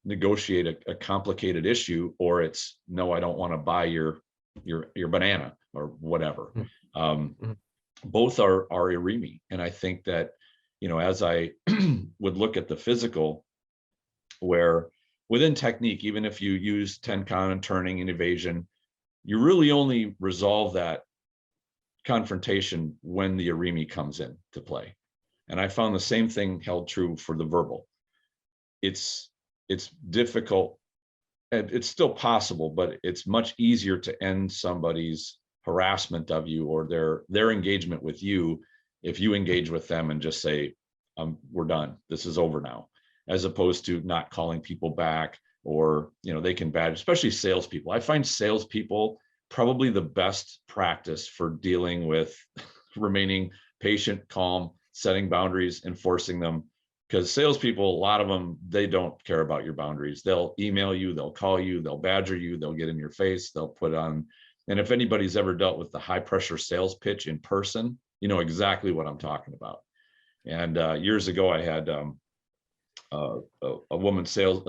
negotiate a complicated issue, or it's, no, I don't want to buy your banana or whatever. Both are Irimi. And I think that, as I would look at the physical, where within technique, even if you use Tenkan and turning and evasion, you really only resolve that confrontation when the Irimi comes in to play. And I found the same thing held true for the verbal. It's difficult, and it's still possible, but it's much easier to end somebody's harassment of you or their engagement with you if you engage with them and just say, we're done, this is over now, as opposed to not calling people back, or they can badge, especially salespeople. I find salespeople probably the best practice for dealing with remaining patient, calm, setting boundaries, enforcing them. Because salespeople, a lot of them, they don't care about your boundaries. They'll email you, they'll call you, they'll badger you, they'll get in your face, they'll put on. And if anybody's ever dealt with the high pressure sales pitch in person, you know exactly what I'm talking about. And years ago, I had a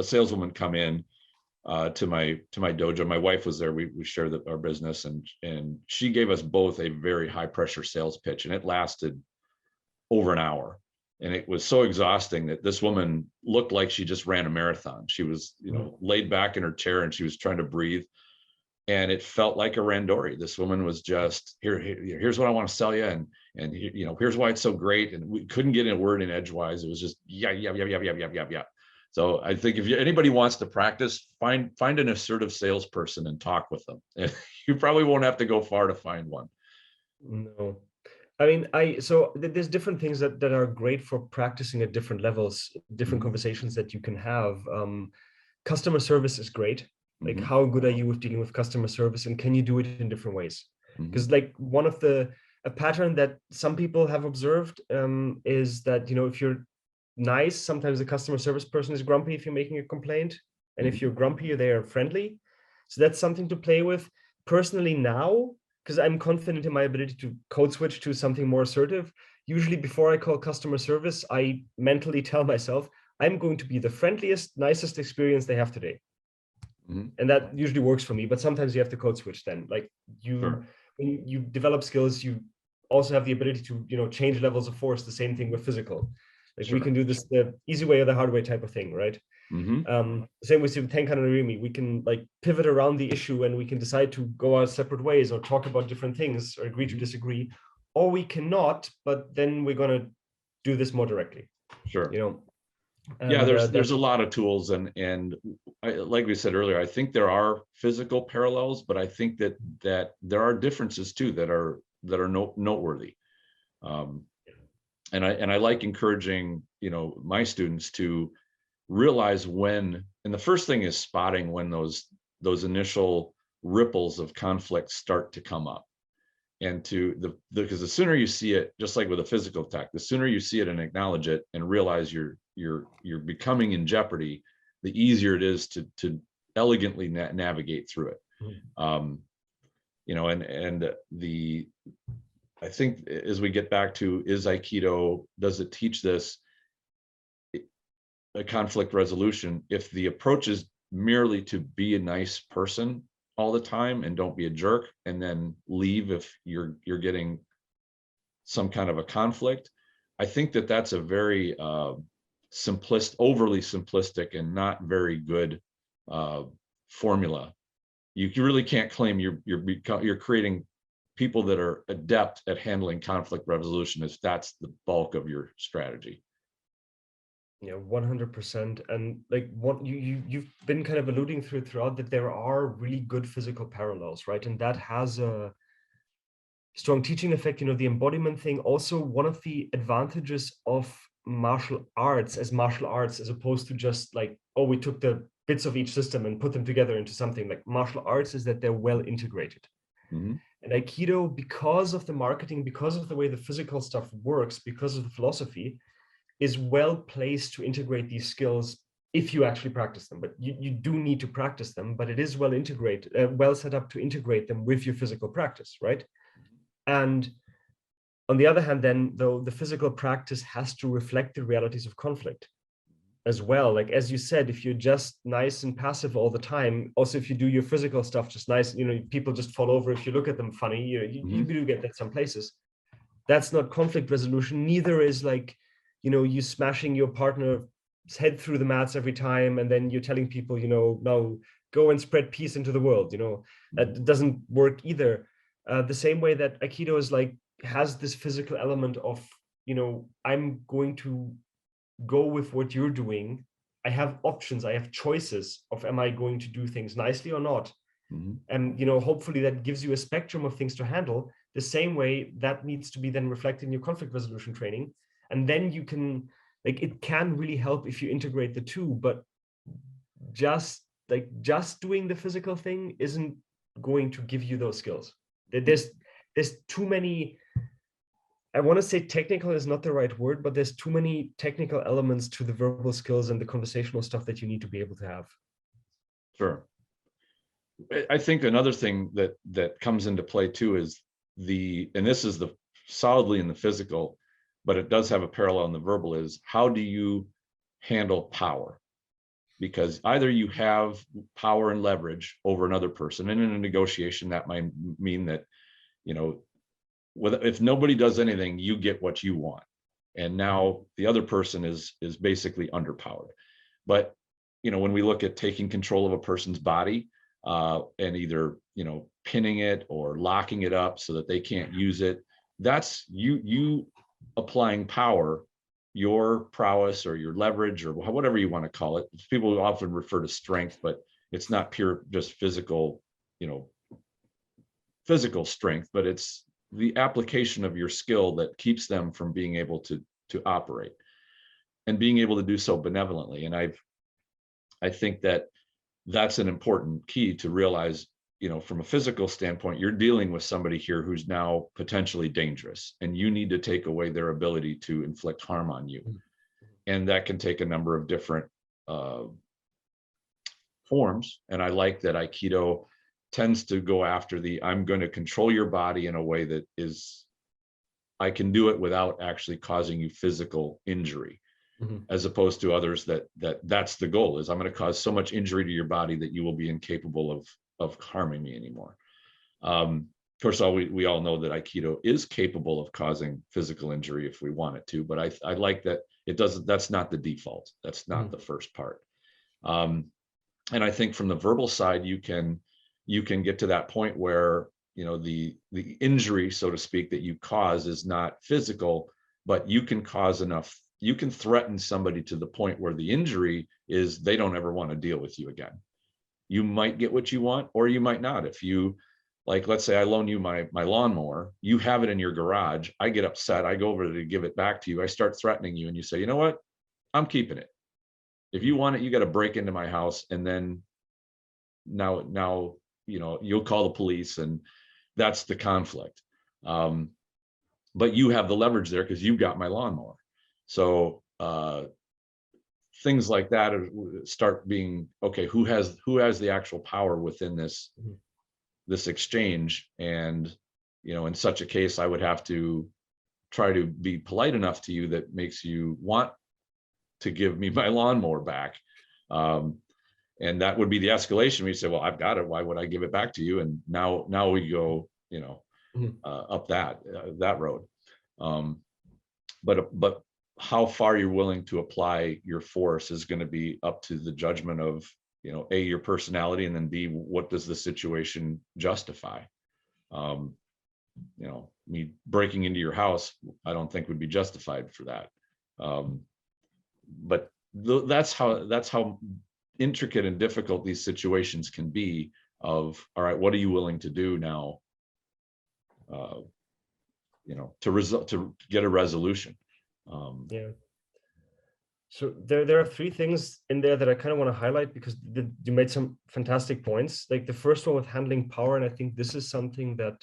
saleswoman come in to my dojo. My wife was there. We shared our business, and she gave us both a very high pressure sales pitch, and it lasted over an hour. And it was so exhausting that this woman looked like she just ran a marathon. She was, laid back in her chair and she was trying to breathe. And it felt like a randori. This woman was just, here's what I want to sell you. And here's why it's so great. And we couldn't get in a word in edgewise. It was just, yeah. So I think if anybody wants to practice, find an assertive salesperson and talk with them. And you probably won't have to go far to find one. No. I mean, so there's different things that are great for practicing at different levels, different conversations that you can have. Customer service is great. Like, how good are you with dealing with customer service, and can you do it in different ways? Because like a pattern that some people have observed is that, if you're nice, sometimes the customer service person is grumpy if you're making a complaint. And if you're grumpy, they are friendly. So that's something to play with. Personally now, because I'm confident in my ability to code switch to something more assertive, usually before I call customer service, I mentally tell myself, I'm going to be the friendliest, nicest experience they have today. And that usually works for me, but sometimes you have to code switch then. Like when you develop skills, you also have the ability to, change levels of force, the same thing with physical. Like we can do this the easy way or the hard way type of thing, right? Same with Tenkan and Irimi. We can like pivot around the issue and we can decide to go our separate ways or talk about different things or agree to disagree, or we cannot, but then we're going to do this more directly. Sure. And, yeah, there's a lot of tools, and like we said earlier, I think there are physical parallels, but I think that there are differences too that are noteworthy. And I like encouraging, my students to realize when, and the first thing is spotting when those initial ripples of conflict start to come up. And because the sooner you see it, just like with a physical attack, the sooner you see it and acknowledge it and realize you're becoming in jeopardy, the easier it is to elegantly navigate through it. I think as we get back to, is Aikido, does it teach this a conflict resolution? If the approach is merely to be a nice person all the time and don't be a jerk, and then leave if you're getting some kind of a conflict, I think that's a very overly simplistic and not very good formula. you really can't claim you're creating people that are adept at handling conflict resolution if that's the bulk of your strategy. Yeah, 100%. And like what you've been kind of alluding throughout that there are really good physical parallels, right? And that has a strong teaching effect, the embodiment thing. Also, one of the advantages of martial arts as opposed to just like, oh, we took the bits of each system and put them together into something. Like martial arts is that they're well integrated. Mm-hmm. And Aikido, because of the marketing, because of the way the physical stuff works, because of the philosophy, is well placed to integrate these skills if you actually practice them. But you do need to practice them, but it is well integrated, well set up to integrate them with your physical practice, right? And on the other hand, then, though, the physical practice has to reflect the realities of conflict as well. Like, as you said, if you're just nice and passive all the time, also if you do your physical stuff just nice, people just fall over if you look at them funny, you do get that some places. That's not conflict resolution. Neither is like, you smashing your partner's head through the mats every time, and then you're telling people, no, go and spread peace into the world. That doesn't work either. The same way that Aikido is like, has this physical element of, I'm going to go with what you're doing. I have options, I have choices of, am I going to do things nicely or not? And hopefully that gives you a spectrum of things to handle. The same way that needs to be then reflected in your conflict resolution training. And then you can, like, it can really help if you integrate the two, but just doing the physical thing isn't going to give you those skills. There's too many, I want to say technical is not the right word, but there's too many technical elements to the verbal skills and the conversational stuff that you need to be able to have. Sure. I think another thing that comes into play too is and this is the solidly in the physical, but it does have a parallel in the verbal, is how do you handle power? Because either you have power and leverage over another person, and in a negotiation that might mean that, if nobody does anything, you get what you want, and now the other person is basically underpowered. But when we look at taking control of a person's body, and either pinning it or locking it up so that they can't use it, that's you applying power, your prowess or your leverage or whatever you want to call it. People often refer to strength, but it's not pure just physical strength, but it's the application of your skill that keeps them from being able to operate and being able to do so benevolently. And I think that's an important key to realize, from a physical standpoint, you're dealing with somebody here who's now potentially dangerous, and you need to take away their ability to inflict harm on you. And that can take a number of different forms. And I like that Aikido tends to go after I'm going to control your body in a way that I can do it without actually causing you physical injury. As opposed to others that's the goal, is I'm going to cause so much injury to your body that you will be incapable of harming me anymore. Of course, we all know that Aikido is capable of causing physical injury if we want it to, but I like that that's not the default. That's not the first part. And I think from the verbal side, you can get to that point where, the injury, so to speak, that you cause is not physical, but you can cause enough. You can threaten somebody to the point where the injury is they don't ever want to deal with you again. You might get what you want, or you might not. If you, like, let's say I loan you my lawnmower, you have it in your garage, I get upset, I go over to give it back to you, I start threatening you, and you say, you know what, I'm keeping it. If you want it, you got to break into my house, and then now you'll call the police, and that's the conflict. But you have the leverage there because you've got my lawnmower. So things like that start being, okay, who has the actual power within this exchange? And in such a case, I would have to try to be polite enough to you that makes you want to give me my lawnmower back. And that would be the escalation. We say, well, I've got it, why would I give it back to you? And now we go up that road. But how far you're willing to apply your force is going to be up to the judgment of A, your personality, and then B, what does the situation justify? Me breaking into your house, I don't think would be justified for that. But that's how intricate and difficult these situations can be. Of, all right, what are you willing to do now? To get a resolution. Yeah. So there are three things in there that I kind of want to highlight, because you made some fantastic points. Like the first one with handling power, and I think this is something that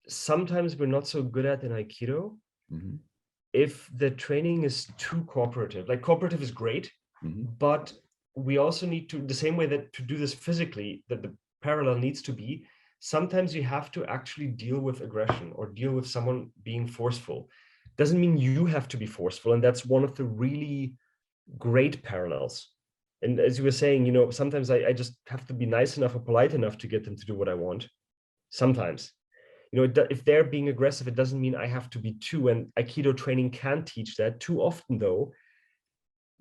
sometimes we're not so good at in Aikido. Mm-hmm. If the training is too cooperative, like cooperative is great, Mm-hmm. but we also need to, the same way that to do this physically, that the parallel needs to be, sometimes you have to actually deal with aggression or deal with someone being forceful. Doesn't mean you have to be forceful. And that's one of the really great parallels. And as you were saying, sometimes I just have to be nice enough or polite enough to get them to do what I want. Sometimes, if they're being aggressive, it doesn't mean I have to be too. And Aikido training can teach that. Too often, though,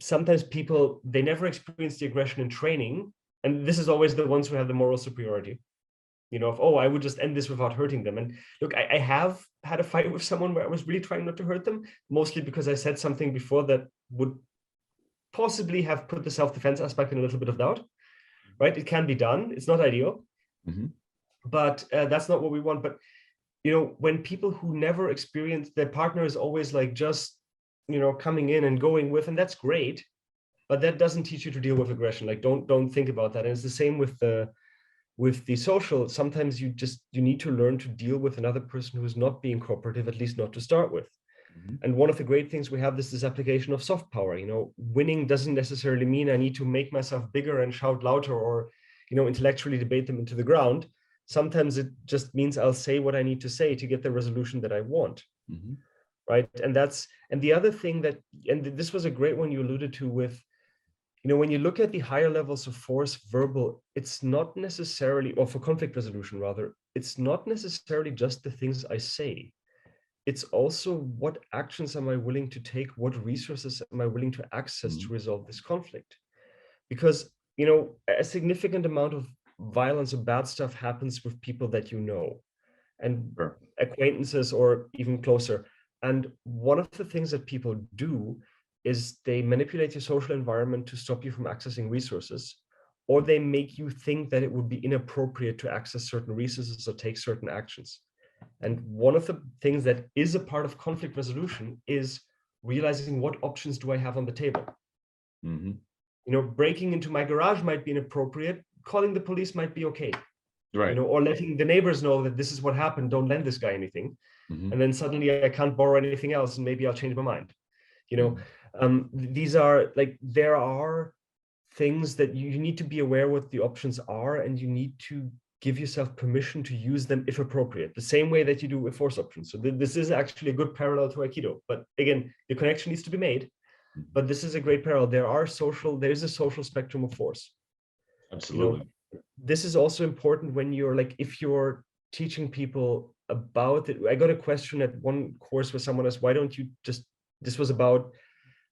sometimes people, they never experience the aggression in training. And this is always the ones who have the moral superiority. I would just end this without hurting them. And look, I have had a fight with someone where I was really trying not to hurt them, mostly because I said something before that would possibly have put the self-defense aspect in a little bit of doubt, right? It can be done. It's not ideal, Mm-hmm. but that's not what we want. But, when people who never experience, their partner is always like just, coming in and going with, and that's great, but that doesn't teach you to deal with aggression. Like, don't think about that. And it's the same with the social. Sometimes you need to learn to deal with another person who's not being cooperative, at least not to start with. Mm-hmm. And one of the great things we have is this application of soft power. Winning doesn't necessarily mean I need to make myself bigger and shout louder or, intellectually debate them into the ground. Sometimes it just means I'll say what I need to say to get the resolution that I want. Mm-hmm. Right. And the other thing that, and this was a great one you alluded to with, when you look at the higher levels of force, verbal, it's not necessarily, or for conflict resolution rather, it's not necessarily just the things I say. It's also what actions am I willing to take? What resources am I willing to access to resolve this conflict? Because, a significant amount of violence or bad stuff happens with people that and Sure. acquaintances or even closer. And one of the things that people do is they manipulate your social environment to stop you from accessing resources, or they make you think that it would be inappropriate to access certain resources or take certain actions. And one of the things that is a part of conflict resolution is realizing what options do I have on the table. Mm-hmm. Breaking into my garage might be inappropriate. Calling the police might be okay. Right. Or letting the neighbors know that this is what happened. Don't lend this guy anything. Mm-hmm. And then suddenly I can't borrow anything else, and maybe I'll change my mind. These are like, there are things that you need to be aware what the options are, and you need to give yourself permission to use them if appropriate, the same way that you do with force options. So this is actually a good parallel to Aikido. But again, the connection needs to be made. But this is a great parallel. There is a social spectrum of force. Absolutely. This is also important when you're like, if you're teaching people about it. I got a question at one course where someone asked, why don't you just, this was about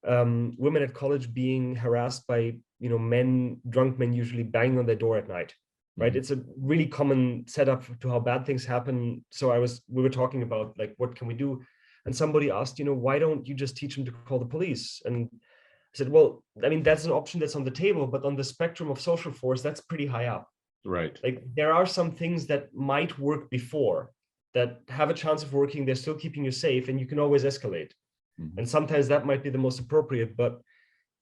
women at college being harassed by, drunk men usually banging on their door at night, right? Mm-hmm. It's a really common setup to how bad things happen. So we were talking about like, what can we do? And somebody asked, why don't you just teach them to call the police? And I said, well, I mean, that's an option that's on the table, but on the spectrum of social force, that's pretty high up. Right. Like, there are some things that might work before, that have a chance of working. They're still keeping you safe, and you can always escalate. Mm-hmm. And sometimes that might be the most appropriate, but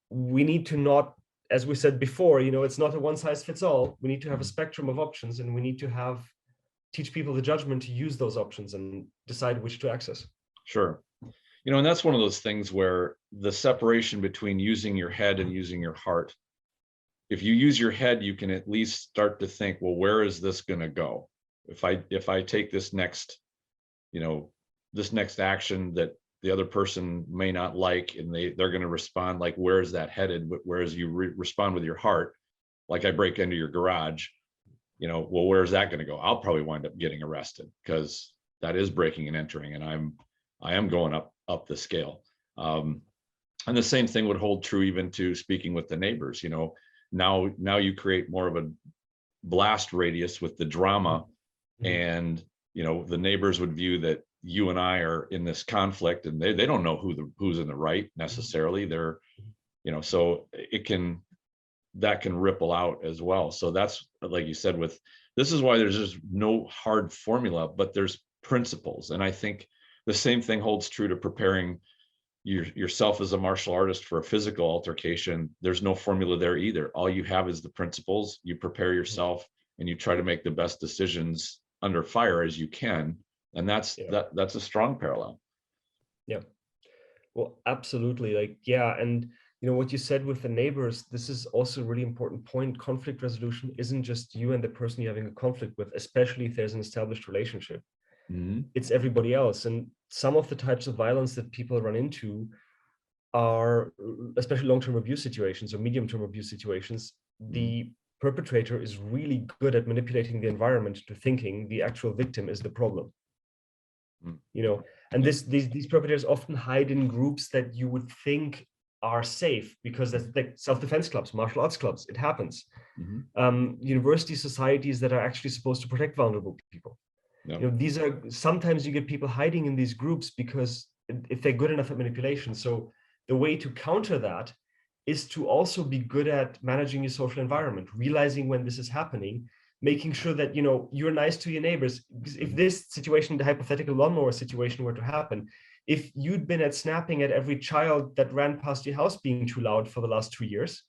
we need to not, as we said before, it's not a one size fits all. We need to have a spectrum of options, and we need to teach people the judgment to use those options and decide which to access. Sure. And that's one of those things where the separation between using your head and using your heart, if you use your head, you can at least start to think, well, where is this going to go? If I take this next action that the other person may not like, and they're going to respond like, where is that headed? Whereas you respond with your heart, like I break into your garage, well, where's that going to go? I'll probably wind up getting arrested, because that is breaking and entering, and I am going up the scale. And the same thing would hold true even to speaking with the neighbors. now you create more of a blast radius with the drama. And the neighbors would view that you and I are in this conflict, and they don't know who's in the right necessarily. They're so that can ripple out as well. So that's, like you said, this is why there's just no hard formula, but there's principles. And I think the same thing holds true to preparing yourself as a martial artist for a physical altercation. There's no formula there either. All you have is the principles. You prepare yourself and you try to make the best decisions under fire as you can. And that's a strong parallel. Yeah. Well, absolutely. And what you said with the neighbors, this is also a really important point. Conflict resolution isn't just you and the person you're having a conflict with, especially if there's an established relationship. It's everybody else. And some of the types of violence that people run into are, especially long-term abuse situations or medium-term abuse situations, the perpetrator is really good at manipulating the environment to thinking the actual victim is the problem. And these perpetrators often hide in groups that you would think are safe, because that's like self-defense clubs, martial arts clubs. It happens. University societies that are actually supposed to protect vulnerable people. These are, sometimes you get people hiding in these groups because if they're good enough at manipulation. So the way to counter that is to also be good at managing your social environment, realizing when this is happening, making sure that you're nice to your neighbors. Because if this situation, the hypothetical lawnmower situation, were to happen, if you'd been at snapping at every child that ran past your house being too loud for the last 2 years,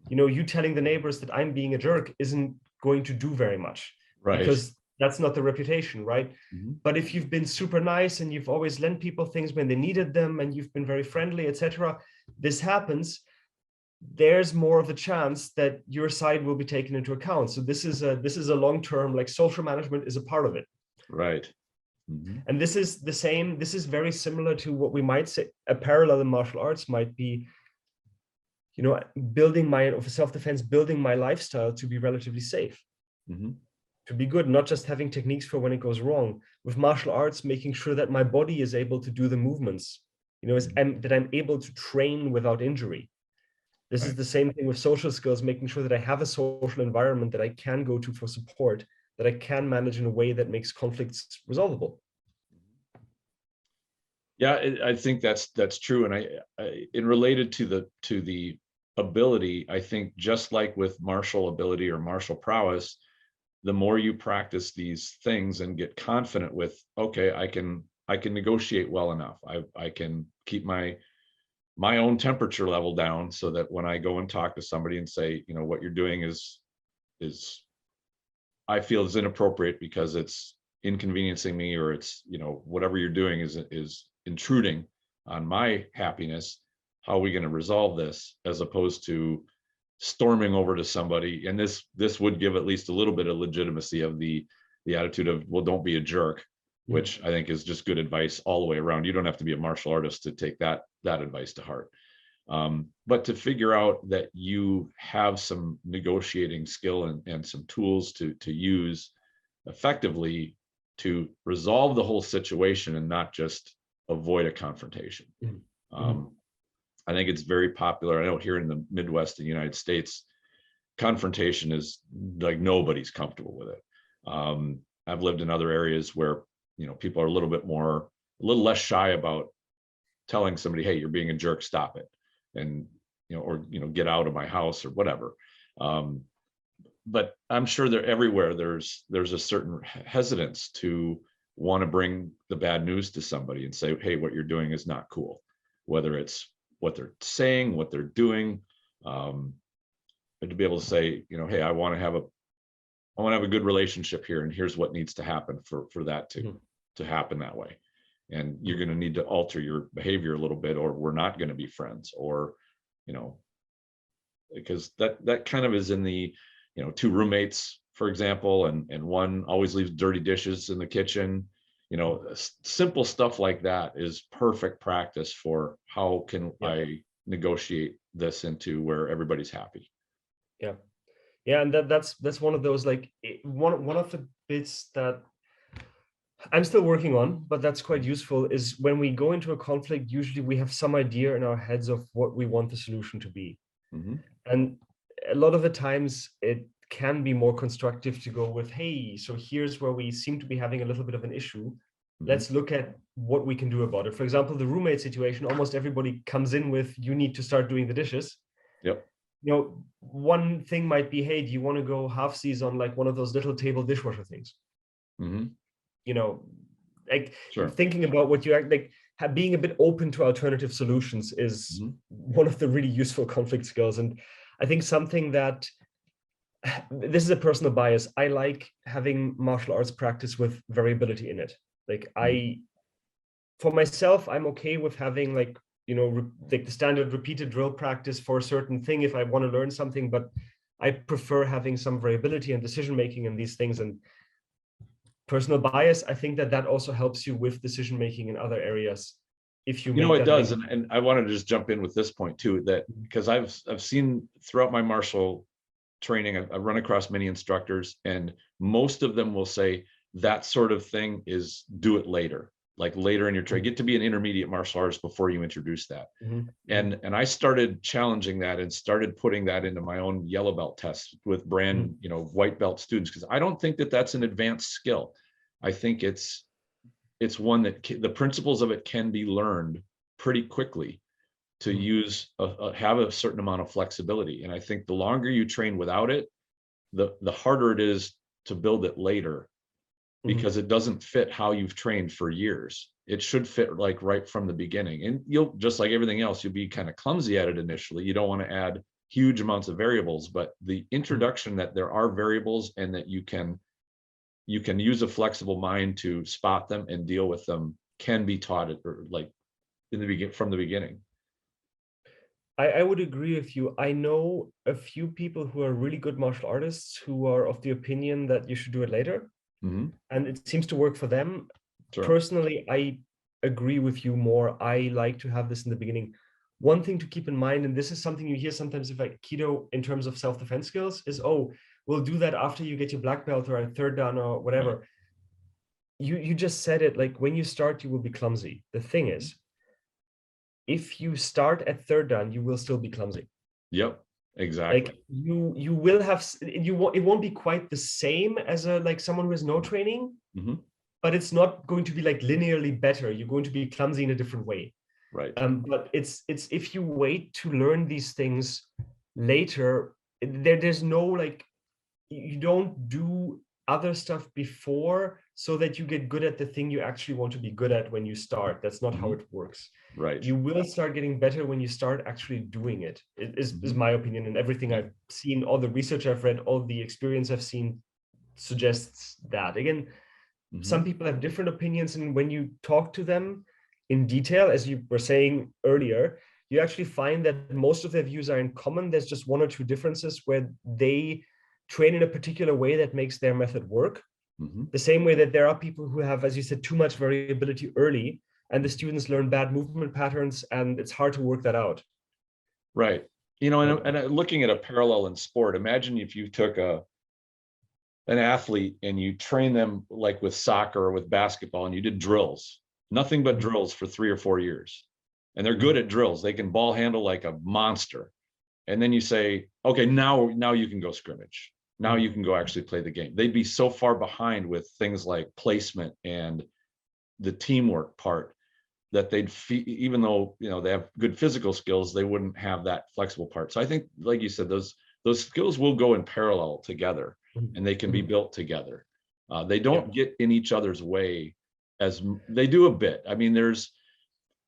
you telling the neighbors that I'm being a jerk isn't going to do very much, right? Because that's not the reputation, right? But if you've been super nice and you've always lent people things when they needed them, and you've been very friendly, etc., this happens, there's more of a chance that your side will be taken into account. So this is a long-term, like, social management is a part of it, right? And this is the same. This is very similar to what we might say a parallel in martial arts might be, building for self-defense, building my lifestyle to be relatively safe, to be good, not just having techniques for when it goes wrong. With martial arts, making sure that my body is able to do the movements, that I'm able to train without injury. This is the same thing with social skills, making sure that I have a social environment that I can go to for support, that I can manage in a way that makes conflicts resolvable. Yeah, I think that's true. And in related to the ability, I think just like with martial ability or martial prowess, the more you practice these things and get confident with, okay, I can negotiate well enough. I can keep my own temperature level down, so that when I go and talk to somebody and say, what you're doing is I feel is inappropriate because it's inconveniencing me, or it's, whatever you're doing is intruding on my happiness. How are we going to resolve this? As opposed to storming over to somebody. And this would give at least a little bit of legitimacy of the attitude of, well, don't be a jerk, which I think is just good advice all the way around. You don't have to be a martial artist to take that advice to heart. But to figure out that you have some negotiating skill and some tools to use effectively to resolve the whole situation and not just avoid a confrontation. I think it's very popular. I know here in the Midwest in the United States, confrontation is like nobody's comfortable with it. I've lived in other areas where people are a little less shy about telling somebody, hey, you're being a jerk, stop it, and or get out of my house or whatever. But I'm sure that everywhere there's a certain hesitance to want to bring the bad news to somebody and say, hey, what you're doing is not cool, whether it's what they're saying, what they're doing, and to be able to say, hey, I want to have a good relationship here, and here's what needs to happen for that to happen that way. And you're going to need to alter your behavior a little bit, or we're not going to be friends, or because that kind of is in the two roommates, for example, and one always leaves dirty dishes in the kitchen. Simple stuff like that is perfect practice for how can I negotiate this into where everybody's happy. Yeah, and that's one of those, like, one of the bits that I'm still working on, but that's quite useful, is when we go into a conflict, usually we have some idea in our heads of what we want the solution to be. And a lot of the times it can be more constructive to go with, hey, so here's where we seem to be having a little bit of an issue. Let's look at what we can do about it. For example, the roommate situation, almost everybody comes in with, you need to start doing the dishes. Yep. You know, one thing might be, hey, do you want to go half-seas on like one of those little table dishwasher things? You know, like thinking about what you like, being a bit open to alternative solutions is one of the really useful conflict skills. And I think something that, this is a personal bias, I like having martial arts practice with variability in it. Like for myself, I'm okay with having like, you know, like the standard repeated drill practice for a certain thing if I want to learn something, but I prefer having some variability and decision-making in these things. And personal bias, I think that also helps you with decision-making in other areas. If you know, it does. And I want to just jump in with this point too, that because I've seen throughout my martial training, I've run across many instructors, and most of them will say that sort of thing is do it later, like later in your training, get to be an intermediate martial artist before you introduce that. And I started challenging that and started putting that into my own yellow belt tests with brand, you know, white belt students, because I don't think that that's an advanced skill. I think it's one that the principles of it can be learned pretty quickly to use have a certain amount of flexibility. And I think the longer you train without it, the harder it is to build it later, because it doesn't fit how you've trained for years. It should fit like right from the beginning. And you'll, just like everything else, you'll be kind of clumsy at it initially. You don't want to add huge amounts of variables, but the introduction that there are variables and that you can use a flexible mind to spot them and deal with them can be taught or like from the beginning. I would agree with you. I know a few people who are really good martial artists who are of the opinion that you should do it later. And it seems to work for them. Personally, I agree with you more. I like to have this in the beginning. One thing to keep in mind, and this is something you hear sometimes with Aikido in terms of self-defense skills, is, oh, we'll do that after you get your black belt or a third dan or whatever. You just said it, like when you start, you will be clumsy. The thing is, if you start at third dan, you will still be clumsy. Yep, exactly. Like you will have, it won't be quite the same as like someone who has no training, but it's not going to be like linearly better. You're going to be clumsy in a different way. Right. But it's if you wait to learn these things later, there's no like, you don't do other stuff before so that you get good at the thing you actually want to be good at when you start. That's not how it works. Right. You will start getting better when you start actually doing it. It is my opinion, and everything I've seen, all the research I've read, all the experience I've seen suggests that. Again, some people have different opinions, and when you talk to them in detail, as you were saying earlier, you actually find that most of their views are in common. There's just one or two differences where they train in a particular way that makes their method work. The same way that there are people who have, as you said, too much variability early, and the students learn bad movement patterns, and it's hard to work that out. Right. You know, and looking at a parallel in sport, imagine if you took an athlete and you train them like with soccer or with basketball, and you did drills, nothing but drills for 3 or 4 years. And they're good at drills. They can ball handle like a monster. And then you say, okay, now you can go scrimmage. Now you can go actually play the game. They'd be so far behind with things like placement and the teamwork part that they'd even though, you know, they have good physical skills, they wouldn't have that flexible part. So I think, like you said, those skills will go in parallel together, and they can be built together. They don't get in each other's way as they do a bit. I mean,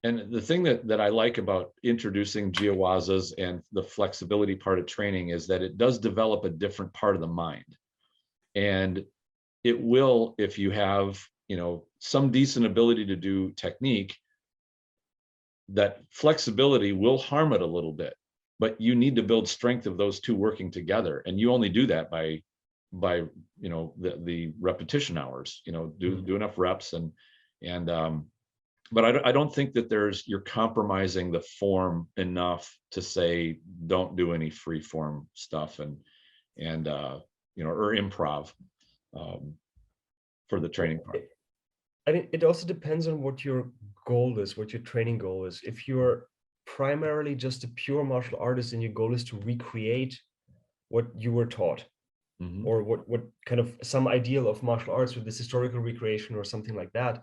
and the thing that I like about introducing jiawazas and the flexibility part of training is that it does develop a different part of the mind. And it will, if you have, you know, some decent ability to do technique, that flexibility will harm it a little bit, but you need to build strength of those two working together. And you only do that by, you know, the repetition hours, you know, do enough reps but I don't think that you're compromising the form enough to say, don't do any free form stuff and you know, or improv for the training part. I mean, it also depends on what your goal is, what your training goal is. If you're primarily just a pure martial artist and your goal is to recreate what you were taught, or what kind of some ideal of martial arts with this historical recreation or something like that,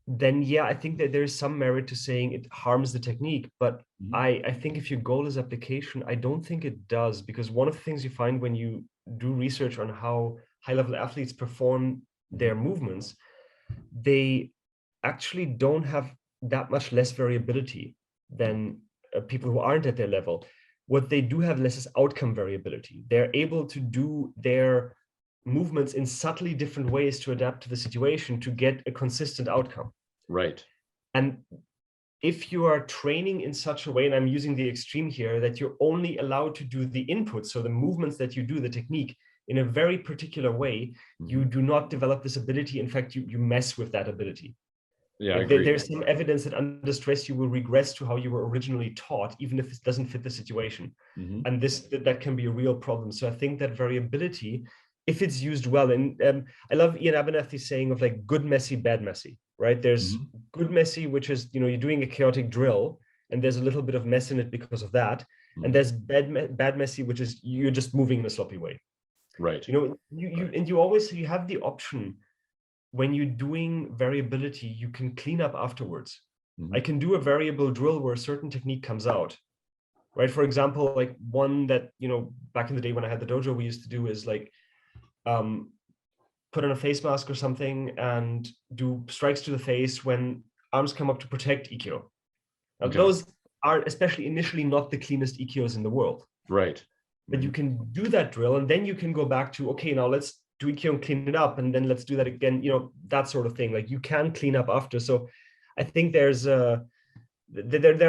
then yeah, I think that there is some merit to saying it harms the technique. But I think if your goal is application, I don't think it does, because one of the things you find when you do research on how high-level athletes perform their movements, they actually don't have that much less variability than people who aren't at their level. What they do have less is outcome variability. They're able to do their movements in subtly different ways to adapt to the situation to get a consistent outcome. Right. And if you are training in such a way, and I'm using the extreme here, that you're only allowed to do the input, so the movements that you do, the technique, in a very particular way, you do not develop this ability. In fact, you mess with that ability. Yeah, like I agree. There's some evidence that under stress you will regress to how you were originally taught, even if it doesn't fit the situation. And that can be a real problem. So I think that variability, if it's used well, and I love Ian Abernethy's saying of like good messy, bad messy, right? There's good messy, which is, you're doing a chaotic drill and there's a little bit of mess in it because of that. And there's bad messy, which is you're just moving in a sloppy way. Right. You have the option. When you're doing variability, you can clean up afterwards. I can do a variable drill where a certain technique comes out, right? For example, like one that, back in the day when I had the dojo, we used to do is like put on a face mask or something and do strikes to the face when arms come up to protect Ikkyo. Now, those are, especially initially, not the cleanest Ikkyos in the world. Right. But you can do that drill, and then you can go back to, okay, now let's do Ikkyo and clean it up, and then let's do that again, that sort of thing. Like, you can clean up after. So I think there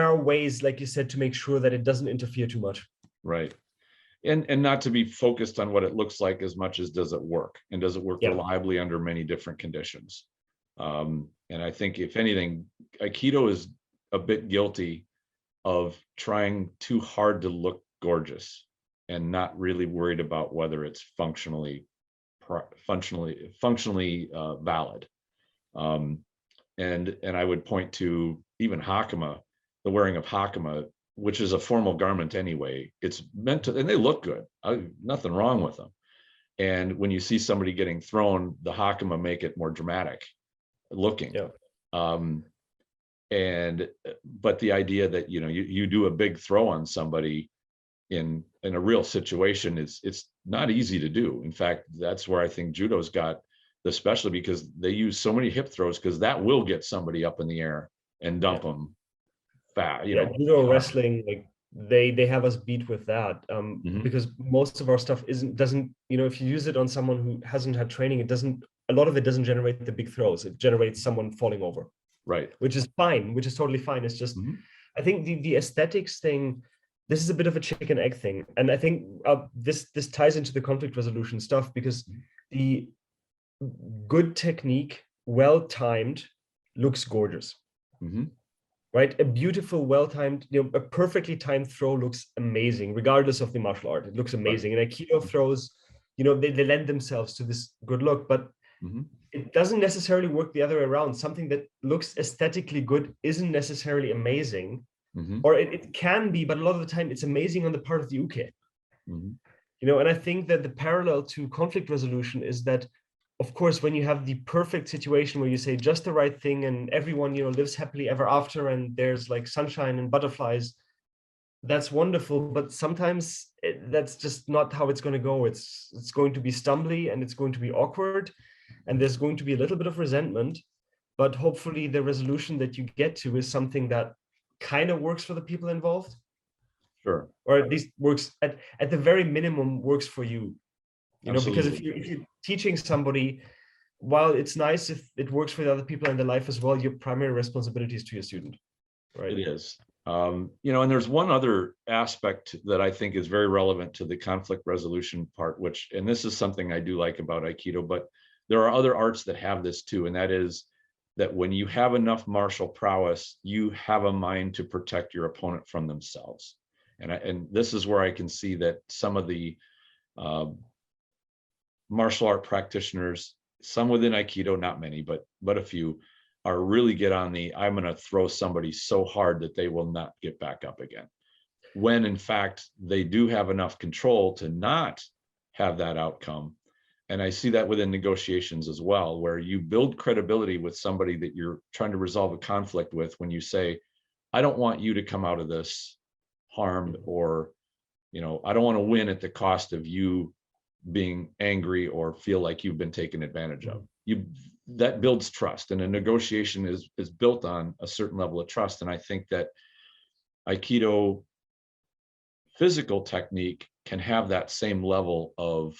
are ways, like you said, to make sure that it doesn't interfere too much. Right. And not to be focused on what it looks like as much as does it work, and does it work reliably under many different conditions. And I think, if anything, Aikido is a bit guilty of trying too hard to look gorgeous and not really worried about whether it's functionally valid. And I would point to even hakama, the wearing of hakama, which is a formal garment anyway. It's meant to, and they look good. Nothing wrong with them. And when you see somebody getting thrown, the hakama make it more dramatic looking. But the idea that you do a big throw on somebody in a real situation, it's not easy to do. In fact, that's where I think judo's got the specialty, because they use so many hip throws, because that will get somebody up in the air and dump them fast. Judo, wrestling, like they have us beat with that, because most of our stuff doesn't if you use it on someone who hasn't had training, a lot of it doesn't generate the big throws. It generates someone falling over, right? Which is totally fine. It's just I think the aesthetics thing, this is a bit of a chicken egg thing, and I think this ties into the conflict resolution stuff, because the good technique, well timed, looks gorgeous. Right? A beautiful, well-timed, a perfectly timed throw looks amazing, regardless of the martial art. It looks amazing. And Aikido throws, they lend themselves to this good look, but it doesn't necessarily work the other way around. Something that looks aesthetically good isn't necessarily amazing, or it can be, but a lot of the time it's amazing on the part of the uke. And I think that the parallel to conflict resolution is that, of course, when you have the perfect situation where you say just the right thing and everyone, lives happily ever after, and there's like sunshine and butterflies, that's wonderful. But sometimes that's just not how it's going to go. It's going to be stumbly, and it's going to be awkward, and there's going to be a little bit of resentment. But hopefully the resolution that you get to is something that kind of works for the people involved. Sure. Or at least works at the very minimum, works for you. Because if you're teaching somebody, while it's nice if it works for the other people in their life as well, your primary responsibility is to your student, right? It is. And there's one other aspect that I think is very relevant to the conflict resolution part, and this is something I do like about Aikido, but there are other arts that have this too, and that is that when you have enough martial prowess, you have a mind to protect your opponent from themselves. And this is where I can see that some of the martial art practitioners, some within Aikido, not many, but a few, are really get on I'm going to throw somebody so hard that they will not get back up again. when in fact they do have enough control to not have that outcome. And I see that within negotiations as well, where you build credibility with somebody that you're trying to resolve a conflict with when you say, I don't want you to come out of this harmed, or, I don't want to win at the cost of you being angry or feel like you've been taken advantage of. That builds trust, and a negotiation is built on a certain level of trust. And I think that Aikido physical technique can have that same level of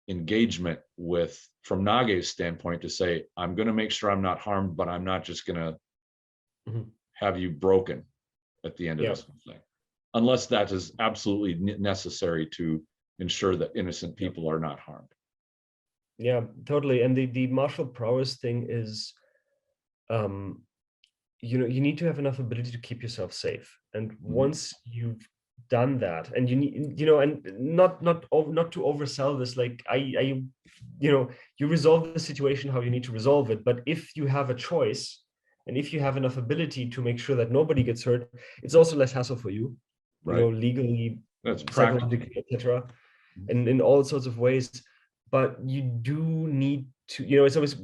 engagement with, from Nage's standpoint, to say, I'm going to make sure I'm not harmed, but I'm not just going to have you broken at the end of this thing, unless that is absolutely necessary to ensure that innocent people are not harmed. Yeah, totally. And the martial prowess thing is, you need to have enough ability to keep yourself safe. And once you've done that, and you need, and not to oversell this, like you resolve the situation how you need to resolve it. But if you have a choice, and if you have enough ability to make sure that nobody gets hurt, it's also less hassle for you, legally, psychologically, etc., and in all sorts of ways. But you do need to, it's always,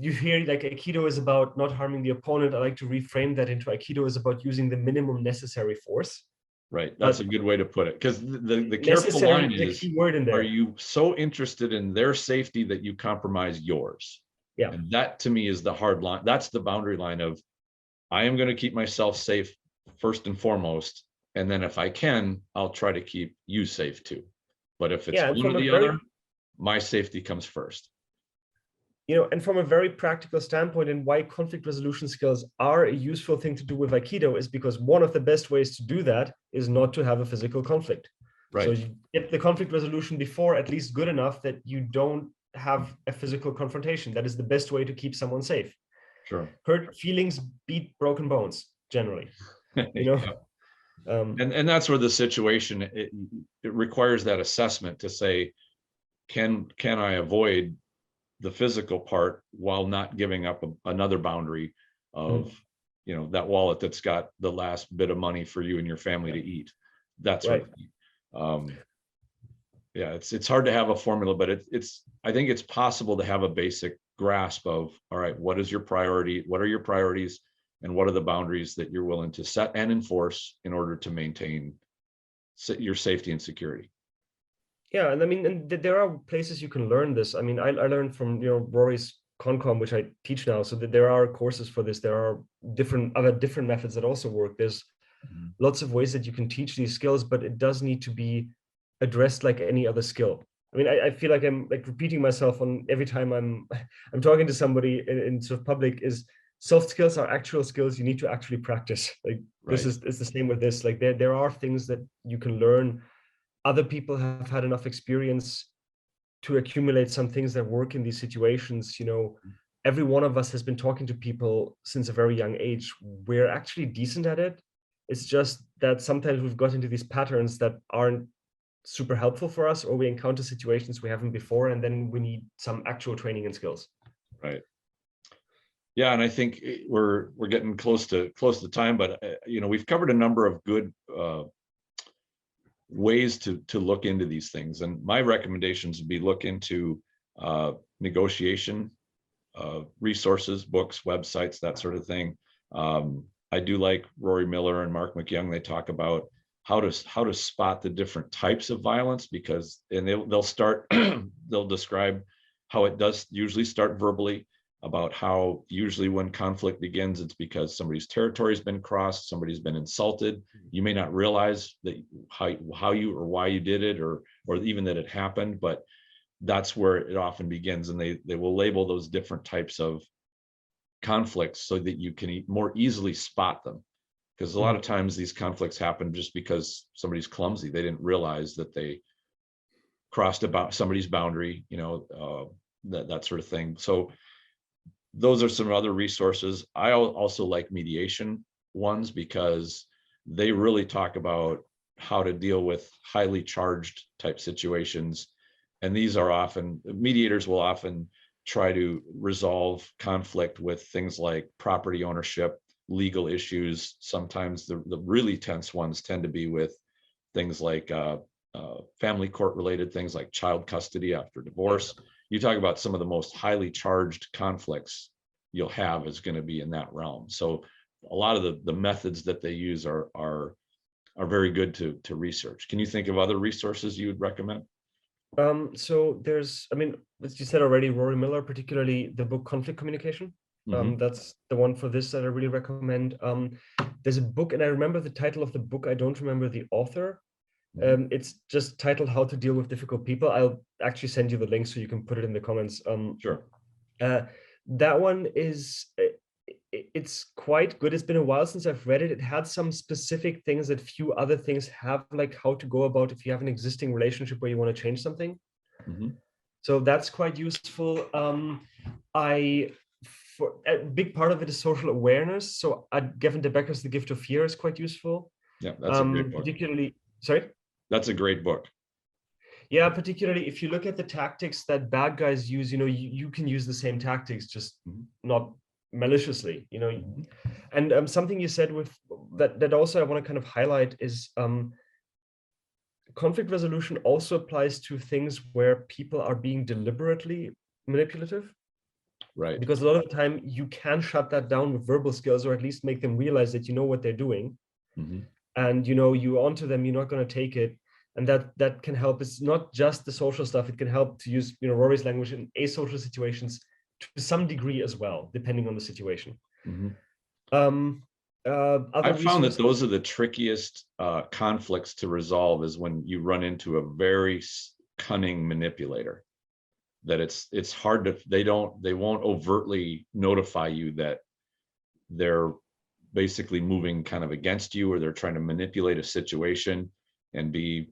you hear like Aikido is about not harming the opponent. I like to reframe that into Aikido is about using the minimum necessary force. Right. That's a good way to put it. Because the careful line is, are you so interested in their safety that you compromise yours? Yeah. And that to me is the hard line. That's the boundary line of, I am going to keep myself safe first and foremost. And then if I can, I'll try to keep you safe too. But if it's one or the other, my safety comes first. And from a very practical standpoint, and why conflict resolution skills are a useful thing to do with Aikido is because one of the best ways to do that is not to have a physical conflict. Right. So you get the conflict resolution before at least good enough that you don't have a physical confrontation. That is the best way to keep someone safe. Sure. Hurt feelings beat broken bones, generally. And that's where the situation, it requires that assessment to say, can I avoid the physical part while not giving up another boundary of, that wallet that's got the last bit of money for you and your family to eat. That's right. It's hard to have a formula, but I think it's possible to have a basic grasp of, all right, what is your priority? What are your priorities? And what are the boundaries that you're willing to set and enforce in order to maintain your safety and security? Yeah, and I mean, and there are places you can learn this. I mean, I learned from Rory's Concom, which I teach now, so that there are courses for this. There are different methods that also work. There's lots of ways that you can teach these skills, but it does need to be addressed like any other skill. I mean, I feel like I'm like repeating myself on every time I'm talking to somebody in sort of public. Is soft skills are actual skills you need to actually practice. Like it's the same with this. Like there are things that you can learn. Other people have had enough experience to accumulate some things that work in these situations. Every one of us has been talking to people since a very young age. We're actually decent at it. It's just that sometimes we've got into these patterns that aren't super helpful for us, or we encounter situations we haven't before, and then we need some actual training and skills. Right. Yeah, and I think we're getting close to time, but we've covered a number of good ways to look into these things, and my recommendations would be look into negotiation resources, books, websites, that sort of thing. I do like Rory Miller and Mark McYoung. They talk about how to spot the different types of violence, because they'll start they'll describe how it does usually start verbally, about how usually when conflict begins, it's because somebody's territory has been crossed, somebody's been insulted. You may not realize that how you or why you did it, or even that it happened, but that's where it often begins. And they will label those different types of conflicts so that you can more easily spot them. Because a lot of times these conflicts happen just because somebody's clumsy. They didn't realize that they crossed about somebody's boundary, that sort of thing. So those are some other resources. I also like mediation ones, because they really talk about how to deal with highly charged type situations. And these are often, mediators will often try to resolve conflict with things like property ownership, legal issues. Sometimes the really tense ones tend to be with things like family court related things like child custody after divorce. You talk about some of the most highly charged conflicts you'll have is going to be in that realm. So a lot of the methods that they use are very good to research. Can you think of other resources you would recommend? So there's, I mean, as you said already, Rory Miller, particularly the book Conflict Communication. That's the one for this that I really recommend. There's a book, and I remember the title of the book. I don't remember the author. It's just titled How to Deal with Difficult People. I'll actually send you the link so you can put it in the comments. Sure. That one is, it's quite good. It's been a while since I've read it. It had some specific things that few other things have, like how to go about if you have an existing relationship where you want to change something. So that's quite useful. For a big part of it is social awareness. So Gavin de Becker's The Gift of Fear is quite useful. Yeah, that's a great book. Particularly, sorry? That's a great book. Yeah, particularly if you look at the tactics that bad guys use, you can use the same tactics, just not maliciously, And something you said with that also I want to kind of highlight is conflict resolution also applies to things where people are being deliberately manipulative. Right. Because a lot of the time you can shut that down with verbal skills, or at least make them realize that you know what they're doing. And you're onto them, you're not going to take it. And that can help. It's not just the social stuff. It can help to use Rory's language in asocial situations to some degree as well, depending on the situation. I found that those are the trickiest conflicts to resolve, is when you run into a very cunning manipulator. That it's hard to, they won't overtly notify you that they're basically moving kind of against you, or they're trying to manipulate a situation and be,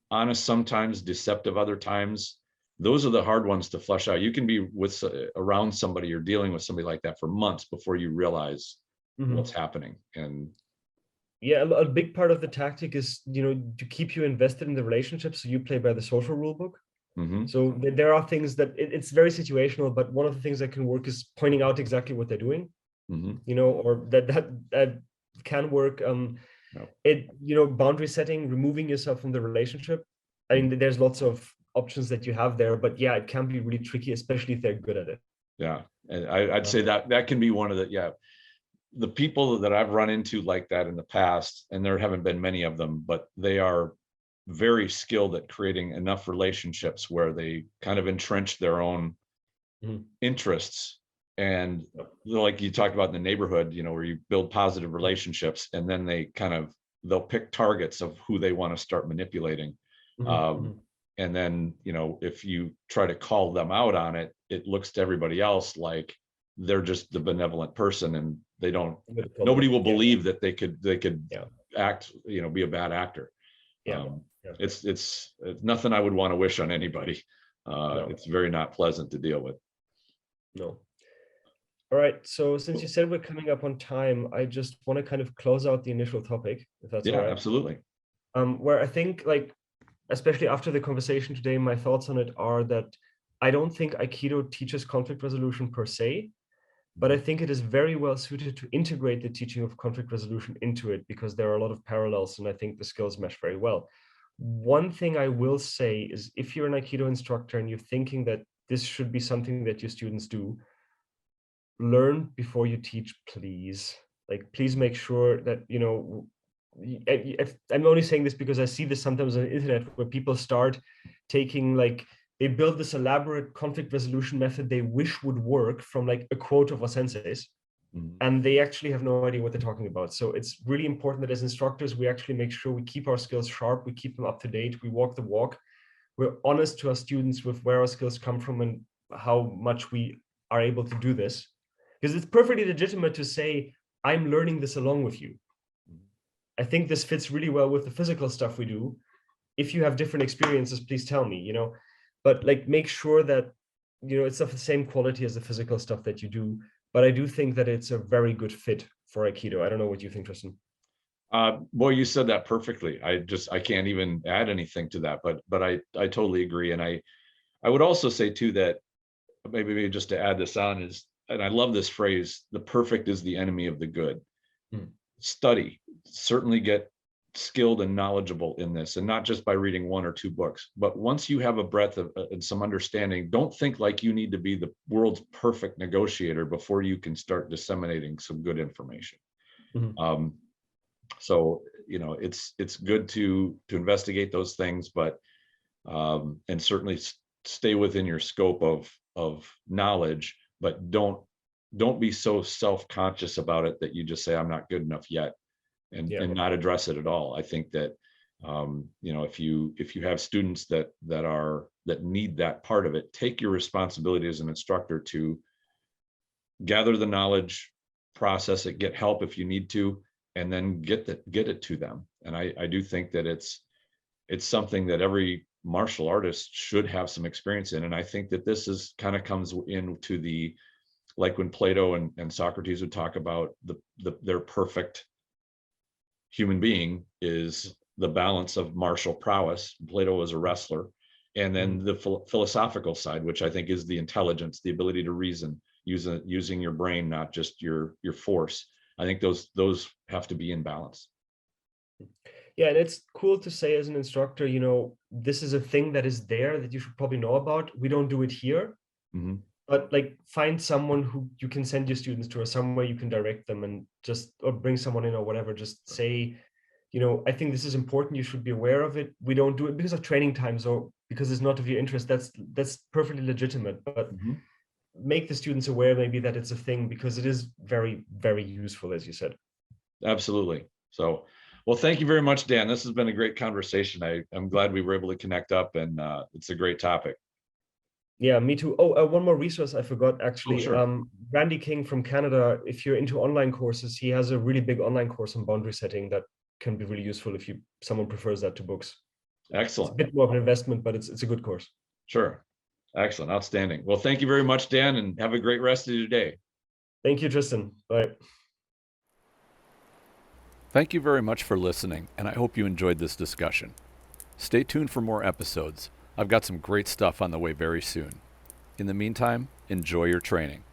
honest sometimes, deceptive other times. Those are the hard ones to flush out. You can be around somebody or dealing with somebody like that for months before you realize what's happening. And yeah, a big part of the tactic is, to keep you invested in the relationship. So you play by the social rule book. So there are things that it's very situational, but one of the things that can work is pointing out exactly what they're doing, or that can work. Boundary setting, removing yourself from the relationship. I mean, there's lots of options that you have there, but yeah, it can be really tricky, especially if they're good at it. Yeah, and I'd say that can be one of the people that I've run into like that in the past, and there haven't been many of them, but they are very skilled at creating enough relationships where they kind of entrench their own interests. And like you talked about in the neighborhood, where you build positive relationships, and then they'll pick targets of who they want to start manipulating. And then, if you try to call them out on it, it looks to everybody else like they're just the benevolent person, and nobody will believe that they could act, be a bad actor. It's nothing I would want to wish on anybody. It's very not pleasant to deal with. No. All right. So since you said we're coming up on time, I just want to kind of close out the initial topic, if that's all right. Absolutely. Where I think, especially after the conversation today, my thoughts on it are that I don't think Aikido teaches conflict resolution per se, but I think it is very well suited to integrate the teaching of conflict resolution into it, because there are a lot of parallels, and I think the skills mesh very well. One thing I will say is, if you're an Aikido instructor and you're thinking that this should be something that your students do, learn before you teach, please. Please make sure that, I'm only saying this because I see this sometimes on the internet, where people start taking, they build this elaborate conflict resolution method they wish would work from a quote of a sensei's, and they actually have no idea what they're talking about. So it's really important that as instructors, we actually make sure we keep our skills sharp, we keep them up to date, we walk the walk, we're honest to our students with where our skills come from and how much we are able to do this. Because it's perfectly legitimate to say, I'm learning this along with you. I think this fits really well with the physical stuff we do. If you have different experiences, please tell me, but make sure that, it's of the same quality as the physical stuff that you do. But I do think that it's a very good fit for Aikido. I don't know what you think, Tristan. Boy, you said that perfectly. I can't even add anything to that, but I totally agree. And I would also say too, that maybe just to add this on, is and I love this phrase, the perfect is the enemy of the good. Mm. Study, certainly get skilled and knowledgeable in this, and not just by reading 1 or 2 books, but once you have a breadth of and some understanding, don't think like you need to be the world's perfect negotiator before you can start disseminating some good information. Mhm. So, it's good to investigate those things, but and certainly stay within your scope of knowledge, but don't be so self-conscious about it that you just say, I'm not good enough yet, and Yeah. not address it at all. I think that if you have students that need that part of it, take your responsibility as an instructor to gather the knowledge, process it, get help if you need to, and then get it to them. And I do think that it's something that every martial artist should have some experience in. And I think that this is kind of comes into the, like when Plato and Socrates would talk about their perfect human being is the balance of martial prowess. Plato was a wrestler. And then Mhm. the philosophical side, which I think is the intelligence, the ability to reason, using your brain, not just your force. I think those have to be in balance. Yeah, and it's cool to say as an instructor, this is a thing that is there that you should probably know about. We don't do it here, Mhm. but like find someone who you can send your students to, or somewhere you can direct them, and or bring someone in or whatever. Just say, I think this is important. You should be aware of it. We don't do it because of training times or because it's not of your interest. That's perfectly legitimate, but Mhm. make the students aware maybe that it's a thing, because it is very, very useful, as you said. Absolutely. So, well, thank you very much, Dan. This has been a great conversation. I'm glad we were able to connect up, and it's a great topic. Yeah, me too. Oh, one more resource I forgot Oh, actually. sure. Randy King from Canada, if you're into online courses, he has a really big online course on boundary setting that can be really useful if someone prefers that to books. It's a Excellent. bit more of an investment, but it's a good course. Sure. Excellent. Outstanding. Well, thank you very much, Dan, and have a great rest of your day. Thank you, Tristan. Bye. Thank you very much for listening, and I hope you enjoyed this discussion. Stay tuned for more episodes. I've got some great stuff on the way very soon. In the meantime, enjoy your training.